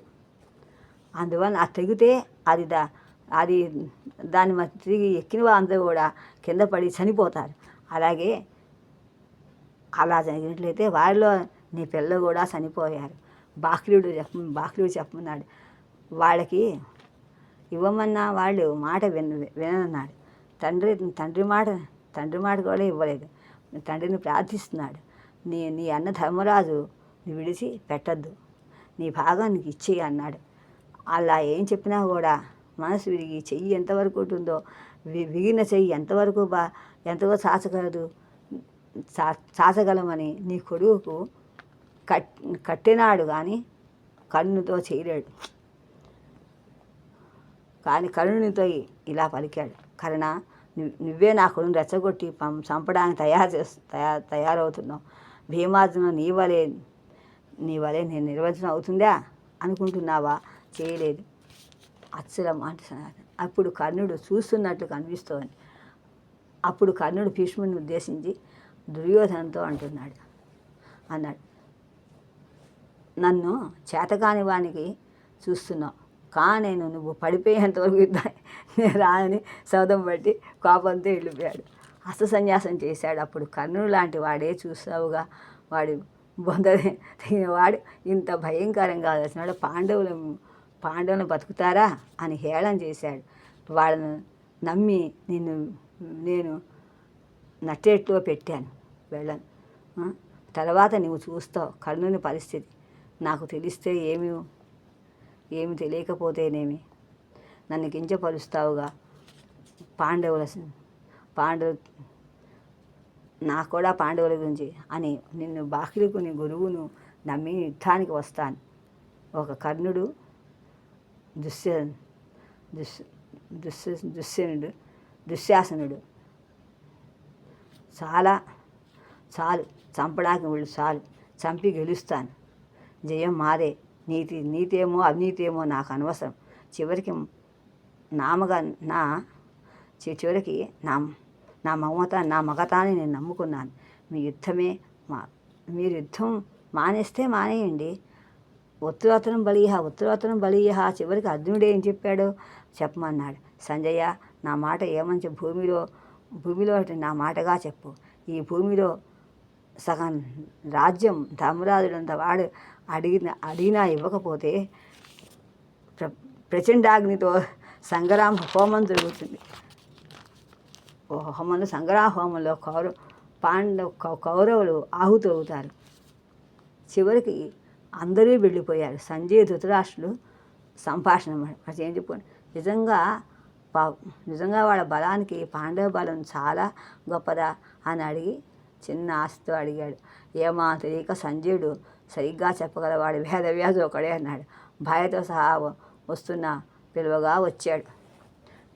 అందువలన అది తెగితే అది దాన్ని తిరిగి ఎక్కిన వాళ్ళందరూ కూడా కింద పడి చనిపోతారు. అలా జరిగినట్లయితే వారిలో నీ పిల్లలు కూడా చనిపోయారు. బాహ్లీడు చెప్పమన్నాడు. వాళ్ళకి ఇవ్వమన్నా వాళ్ళు మాట వినన్నాడు. తండ్రి మాట కూడా ఇవ్వలేదు. తండ్రిని ప్రార్థిస్తున్నాడు. నీ అన్న ధర్మరాజు నీ విడిచి పెట్టద్దు, నీ భాగం నీకు ఇచ్చేయి అన్నాడు. అలా ఏం చెప్పినా కూడా మనసు విరిగి చెయ్యి ఎంతవరకు ఉంటుందో, విరిగిన చెయ్యి ఎంతవరకు చాచగలమని నీ కొడుకు కట్టినాడు కానీ కన్నుతో చేయలేడు. కానీ కరుణునితో ఇలా పలికాడు. కరుణ, నువ్వే నా కొడుకుని రెచ్చగొట్టి చంపడానికి తయారవుతున్నావు. భీమార్జున నీ వలే నేను నిర్వచనం అవుతుందా అనుకుంటున్నావా? చేయలేదు. అచ్చలం అంటున్నాడు. అప్పుడు కర్ణుడు చూస్తున్నట్లు కనిపిస్తోంది. అప్పుడు కర్ణుడు భీష్ముడిని ఉద్దేశించి దుర్యోధనతో అన్నాడు, నన్ను చేతకాని వానికి చూస్తున్నావు, కానీ నువ్వు పడిపోయేంతవరకు నేను రాని సౌదం బట్టి కోపంతో వెళ్ళిపోయాడు. హస్త సన్యాసం చేశాడు. అప్పుడు కర్ణుడు లాంటి వాడే చూసావుగా, వాడి వాడు ఇంత భయంకరంగా వచ్చినాడు. పాండవులను బతుకుతారా అని హేళన చేశాడు. వాళ్ళను నమ్మి నేను నట్టేట్లో పెట్టాను, వెళ్ళను. తర్వాత నువ్వు చూస్తావు కర్ణుని పరిస్థితి. నాకు తెలిస్తే ఏమి తెలియకపోతేనేమి, నన్ను కించపరుస్తావుగా. నాకు కూడా పాండవుల గురించి అని నిన్ను బాహ్లికుని గురువును నమ్మి యుద్ధానికి వస్తాను. ఒక కర్ణుడు దుశ్శాసనుడు చాలు చంపడానికి వీళ్ళు చాలు, చంపి గెలుస్తాను. జయం మాదే. నీతేమో అవినీతేమో నాకు అనవసరం. చివరికి నా మగతాన్ని నేను నమ్ముకున్నాను. మీరు యుద్ధం మానేస్తే మానేయండి. ఉత్తరోత్తరం బలీయః. చివరికి అర్జునుడు ఏం చెప్పాడో చెప్పమన్నాడు. సంజయ, నా మాట ఏమంచి భూమిలో నా మాటగా చెప్పు. ఈ భూమిలో సగం రాజ్యం ధర్మరాజుడంత వాడు అడిగినా ఇవ్వకపోతే ప్రచండాగ్నితో సంగ్రామ హోమం జరుగుతుంది. సంగ్రామ హోమంలో కౌరవులు ఆహుతవుతారు. చివరికి అందరూ వెళ్ళిపోయారు. సంజయ్ ధృతరాష్ట్రులు సంభాషణ అది ఏం చెప్పండి. నిజంగా వాళ్ళ బలానికి పాండవ బలం చాలా గొప్పదా అని అడిగి చిన్న ఆశతో అడిగాడు. ఏమా తెలియక సంజయుడు సరిగ్గా చెప్పగలవాడు వేదవ్యాసు ఒకడే అన్నాడు. భార్యతో సహా వస్తున్న పిలువగా వచ్చాడు.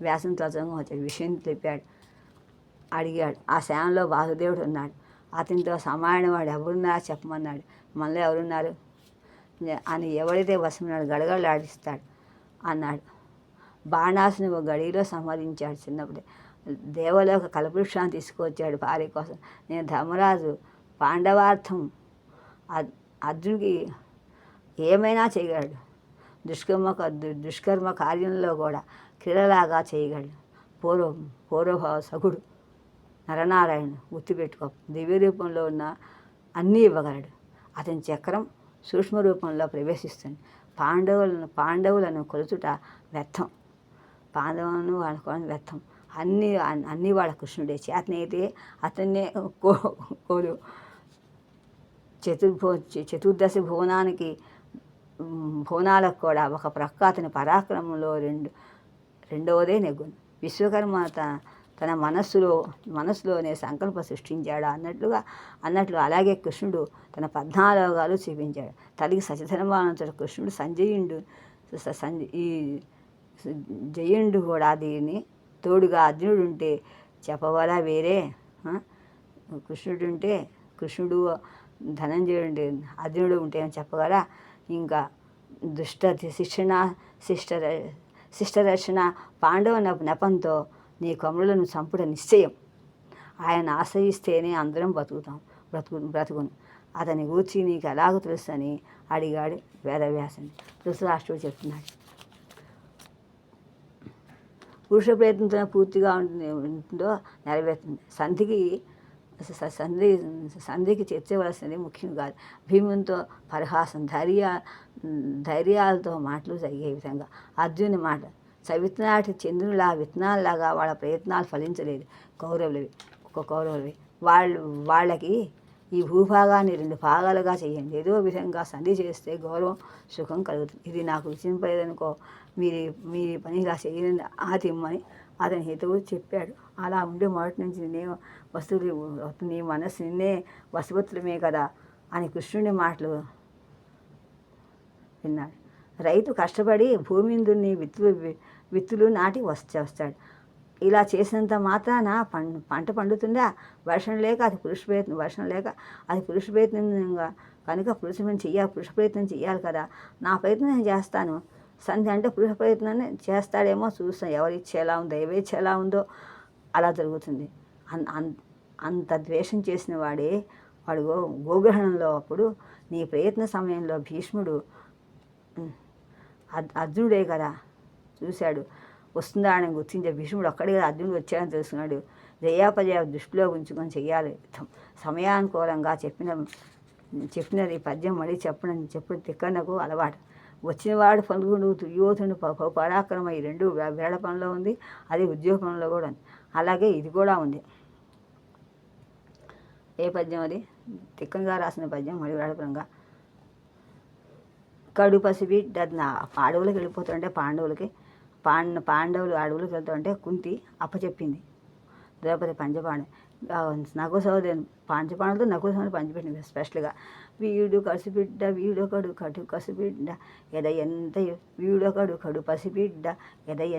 వ్యాసం తత్వంగా వచ్చాడు. విషయం తెలిపాడు. అడిగాడు. ఆ శానంలో వాసుదేవుడు ఉన్నాడు. అతనితో సమాయన వాడు ఎవరున్నారో చెప్పమన్నాడు. మనలో ఎవరున్నారు అని ఎవరైతే వశమున్నాడు గడగడలాడిస్తాడు అన్నాడు. బాణాసుని ఒక గడిలో సంహరించాడు. చిన్నప్పుడే దేవలోక కల్పవృక్షాన్ని తీసుకువచ్చాడు భార్య కోసం. నేను ధర్మరాజు పాండవార్థం అర్జునుడికి ఏమైనా చేయగలడు. దుష్కర్మ కార్యంలో కూడా క్రీడలాగా చేయగలడు. పూర్వభావ సగుడు నరనారాయణుడు గుర్తుపెట్టుకో. దివ్య రూపంలో ఉన్న అన్నీ ఇవ్వగలడు. అతని చక్రం సూక్ష్మ రూపంలో ప్రవేశిస్తుంది. పాండవులను కొలుచుట వ్యర్థం. వ్యర్థం. అన్నీ వాళ్ళ కృష్ణుడే. చేతనైతే అతన్నే కోరు. చతుర్దశ భువనాలకు కూడా ఒక ప్రక్క అతని పరాక్రమంలో రెండవదే నెగ్గును. విశ్వకర్మ తన మనస్సులోనే సంకల్ప సృష్టించాడు అన్నట్లు అలాగే కృష్ణుడు తన 14 యోగాలు చూపించాడు. తల్లికి సత్యధర్మానంతుడు కృష్ణుడు ఈ జయుండు కూడా దీన్ని తోడుగా అర్జునుడు ఉంటే చెప్పవలా వేరే. కృష్ణుడు ధనంజయుడు అర్జునుడు ఉంటే అని చెప్పగలరా? ఇంకా దుష్ట శిష్టరక్షణ పాండవ నెపంతో నీ కొమ్ములను చంపుట నిశ్చయం. ఆయన ఆశ్రయిస్తేనే అందరం బ్రతుకును. అతని గూర్చి నీకు ఎలాగో తెలుసని అడిగాడు వేదవ్యాసుని. ధృతరాష్ట్రుడు చెప్తున్నాడు. పురుష ప్రయత్నంతో పూర్తిగా ఉంటుందో నెరవేరుతుంది. సంధికి చేర్చవలసినది ముఖ్యం కాదు. భీమునితో పరిహాసం, ధైర్యాలతో మాటలు జరిగే విధంగా అర్జునుని మాట చవిత్నాటి చంద్రునిలా విత్తనాలలాగా వాళ్ళ ప్రయత్నాలు ఫలించలేదు. కౌరవులవి వాళ్ళకి ఈ భూభాగాన్ని 2 భాగాలుగా చేయండి. ఏదో విధంగా సంధి చేస్తే గౌరవం సుఖం కలుగుతుంది. ఇది నాకు రుచింపలేదనుకో, మీ పని ఇలా చేయని ఆతిమ్మని అతని హితవు చెప్పాడు. అలా ఉండే మొదటి నుంచి నీ మనస్సు నిన్నే వశవర్తులమే కదా అని కృష్ణుడి మాటలు విన్నాడు. రైతు కష్టపడి భూమి దున్ని విత్తులు నాటి వస్తాడు. ఇలా చేసినంత మాత్రాన పంట పండుతుందా? వర్షం లేక అది పురుష ప్రయత్నంగా కనుక పురుష ప్రయత్నం చెయ్యాలి కదా. నా ప్రయత్నం నేను చేస్తాను. సంధి అంటే పురుష ప్రయత్నాన్ని చేస్తాడేమో చూస్తాం. ఎవరిచ్చ ఎలా ఉందో, దైవేచ్ఛ ఎలా ఉందో అలా జరుగుతుంది. అంత ద్వేషం చేసిన వాడు గోగ్రహణంలో అప్పుడు నీ ప్రయత్న సమయంలో భీష్ముడు అర్జునుడే కదా చూశాడు. వస్తుందా అని గుర్తించే భీష్ముడు ఒక్కడే కదా అర్జునుడు వచ్చాడని తెలుసుకున్నాడు. జయాపజయ దృష్టిలో ఉంచుకొని చెయ్యాలి. సమయానుకూలంగా చెప్పినది పద్యం మళ్ళీ చెప్పడం తిక్కనకు అలవాటు. వచ్చినవాడు పలుకుడు దుర్యోధనుడు పరాక్రమ ఈ 2 వేళ పనిలో ఉంది. అది ఉద్యోగ పనిలో కూడా ఉంది. అలాగే ఇది కూడా ఉంది. ఏ పద్యం అది? తిక్కనగా రాసిన పద్యం మళ్ళీ వేళపరంగా. కడు పసిబిడ్డ అడవులకు వెళ్ళిపోతుంటే పాండవులు అడవులకు వెళ్తుంటే కుంతి అప్పచెప్పింది ద్రౌపది పంచపాండ నకుసోదరుని పంచపాండలతో నకుసోని పంచిపెట్టింది స్పెషల్గా. వీడొకడు కడు కసిబిడ్డ వీడొకడు పసిబిడ్డ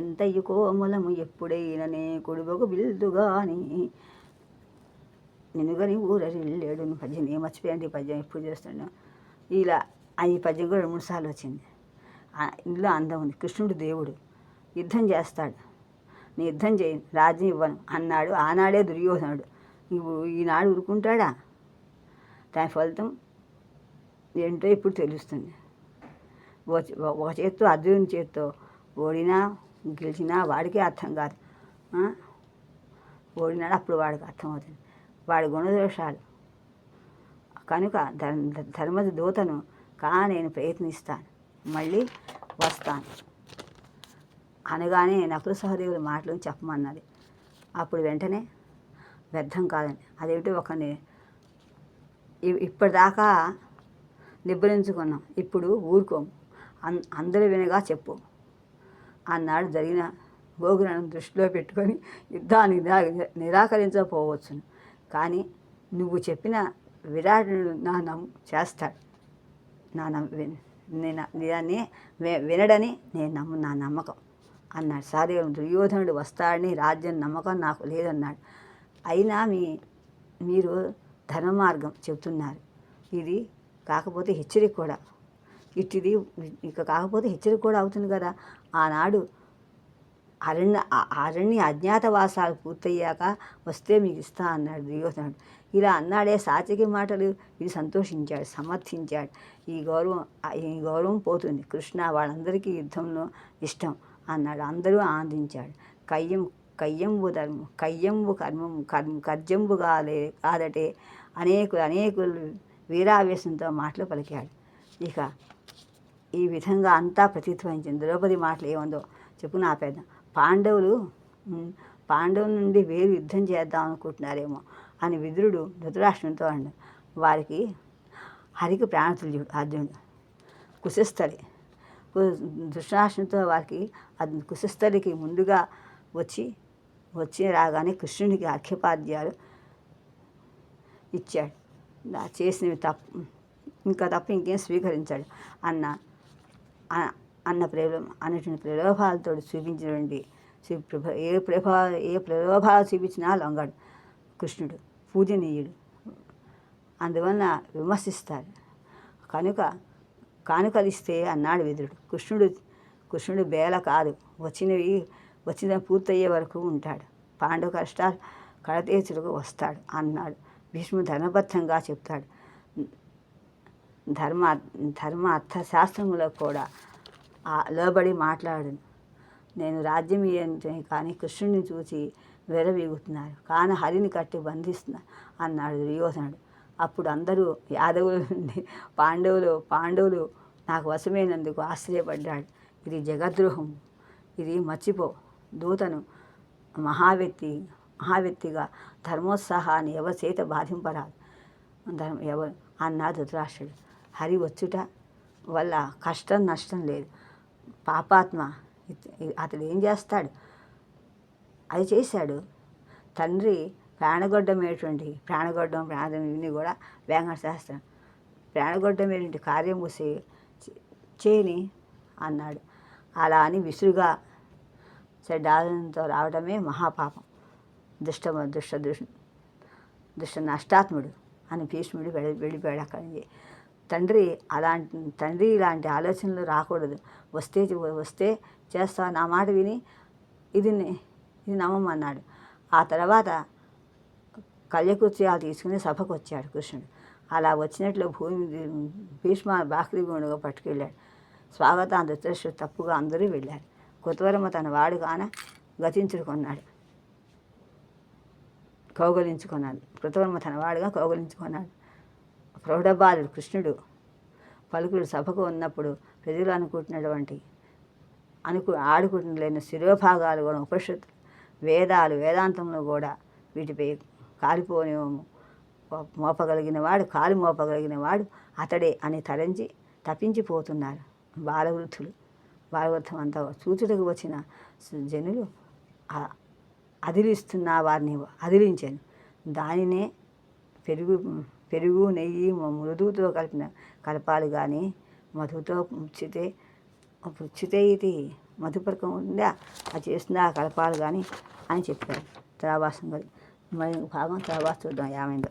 ఎంతయ్య కోమలము ఎప్పుడైననే కొడుబొకు బిల్దుగాని నిన్నుగని ఊరరి వెళ్ళాడు. పద్యం ఏం మర్చిపోయాను. ఈ పద్యం ఎప్పుడు చేస్తున్నాను. ఇలా ఈ పద్యం కూడా 2-3 సార్లు వచ్చింది. ఇందులో అందం ఉంది. కృష్ణుడు దేవుడు, యుద్ధం చేస్తాడు. నీ యుద్ధం చేయను, రాజ్యం ఇవ్వను అన్నాడు. ఆనాడే దుర్యోధనుడు. ఈనాడు ఊరుకుంటాడా? దాని ఫలితం ఏంటో ఇప్పుడు తెలుస్తుంది. ఒక చేత్తో అర్జునుని చేత్తో ఓడినా గెలిచినా వాడికే అర్థం కాదు. ఓడినాడు అప్పుడు వాడికి అర్థమవుతుంది వాడి గుణదోషాలు. కనుక ధర్మద దూతను నేను ప్రయత్నిస్తాను, మళ్ళీ వస్తాను అనగానే నకుల సహదేవుల మాటలు చెప్పమన్నది. అప్పుడు వెంటనే వ్యర్థం కాదని అదేమిటో ఒకరిని ఇప్పటిదాకా నిబ్బరించుకున్నాం, ఇప్పుడు ఊరుకోము, అందరూ వినగా చెప్పు అన్నాడు. జరిగిన గోగులను దృష్టిలో పెట్టుకొని యుద్ధాన్ని నిరాకరించకపోవచ్చును, కానీ నువ్వు చెప్పిన విరాటుడు చేస్తాడు. దాన్ని వినడని నా నమ్మకం అన్నాడు. సహదేవుడు దుర్యోధనుడు వస్తాడని రాజ్యం నమ్మకం నాకు లేదన్నాడు. అయినా మీరు ధర్మ మార్గం చెబుతున్నారు. ఇది కాకపోతే హెచ్చరిక కూడా కాకపోతే హెచ్చరిక కూడా అవుతుంది కదా. ఆనాడు అరణ్య అజ్ఞాతవాసాలు పూర్తయ్యాక వస్తే మీకు ఇస్తా అన్నాడు దుర్యోధనుడు. ఇలా అన్నాడే సాత్విక మాటలు ఇది సంతోషించాడు, సమర్థించాడు. ఈ గౌరవం పోతుంది. కృష్ణ వాళ్ళందరికీ యుద్ధంలో ఇష్టం అన్నాడు. అందరూ ఆనందించాడు. కయ్యంబు కర్జంబు కాదటే అనేకులు వీరావేశంతో మాటలు పలికాడు. ఇక ఈ విధంగా అంతా ప్రతిధ్వనించింది. ద్రౌపది మాటలు ఏముందో చెప్పు నా పెద్ద. పాండవుల నుండి వేరు యుద్ధం చేద్దాం అనుకుంటున్నారేమో అని విదురుడు ధృతరాష్ట్రునితో అన్నాడు. వారికి హరికి ప్రాణతుల్యుడు అర్జునుడు కుశస్థలి. ధృతరాష్ట్రునితో వారికి కుశస్థలికి ముందుగా వచ్చి రాగానే కృష్ణునికి అర్ఘ్యపాద్యాలు ఇచ్చాడు. చేసినవి ఇంకా తప్ప ఇంకేం స్వీకరించాడు అన్నటువంటి ప్రలోభాలతో చూపించినటువంటి ఏ ప్రలోభాలు చూపించినా లొంగడు కృష్ణుడు, పూజనీయుడు. అందువలన విమర్శిస్తారు. కనుక కానుకలిస్తే అన్నాడు విదురుడు. కృష్ణుడు బేల కాదు, వచ్చిన పూర్తయ్యే వరకు ఉంటాడు. పాండవ కష్టాలు కడతీర్చులకు వస్తాడు అన్నాడు. భీష్ముడు ధర్మబద్ధంగా చెప్తాడు. ధర్మ అర్థశాస్త్రములో కూడా లోబడి మాట్లాడను. నేను రాజ్యం ఏంటని కానీ కృష్ణుడిని చూసి వెరవీగుతున్నారు, కానీ హరిని కట్టి బంధిస్తున్నారు అన్నాడు దుర్యోధనుడు. అప్పుడు అందరూ యాదవుల నుండి పాండవులు నాకు వశమైనందుకు ఆశ్చర్యపడ్డాడు. ఇది జగద్రోహం, ఇది మర్చిపో. దూతను మహావ్యక్తిగా ధర్మోత్సాహాన్ని ఎవరి చేత బాధింపరాదు ఎవరు అన్నాడు ధృతరాష్ట్రుడు. హరి వచ్చుట వల్ల కష్టం నష్టం లేదు. పాపాత్మ అతడు ఏం చేస్తాడు? అది చేశాడు. తండ్రి ప్రాణగొడ్డం ఇవన్నీ కూడా వేంకట శాస్త్రం. ప్రాణగొడ్డమేటువంటి కార్యం చేయని అన్నాడు. అలా అని విసురుగా చెడ్డ ఆలోచనతో రావడమే మహాపాపం. దుష్ట నష్టాత్ముడు అని భీష్ముడు వెళ్ళిపోయాడు అక్కడి నుంచి. తండ్రి ఇలాంటి ఆలోచనలు రాకూడదు. వస్తే చేస్తా, నా మాట విని ఇది నమ్మమన్నాడు. ఆ తర్వాత కళ్యకృత్యాలు తీసుకుని సభకు వచ్చాడు కృష్ణుడు. అలా వచ్చినట్లు భీష్మ బాహ్లీగుణుగా పట్టుకెళ్ళాడు. స్వాగతాన్ని ధృతరాష్ట్రుడు తప్పుగా అందరూ వెళ్ళారు. కృతవర్మ తన వాడు కాన కృతవర్మ తన వాడుగా కౌగలించుకున్నాడు. ప్రౌఢబాలుడు కృష్ణుడు పలుకుడు సభకు ఉన్నప్పుడు ప్రజలు ఆడుకుంటున్న శిరోభాగాలు కూడా ఉపనిషత్తు వేదాంతంలో కూడా వీటిపై కాలు మోపగలిగిన వాడు అతడే అని తప్పించిపోతున్నారు బాలవృద్ధం అంతా. చూచుటకు వచ్చిన జనులు అదిలిస్తున్న వారిని అదిలించాను. దానినే పెరుగు నెయ్యి మృదువుతో కలపాలి కానీ మధుతో పుచ్చితే ఇది మధుపరకం ఉందా అది చేస్తుందా కలపాలి కానీ అని చెప్పారు. తులాభాసం మరి భాగం తర్వాత చూద్దాం ఏమైందో.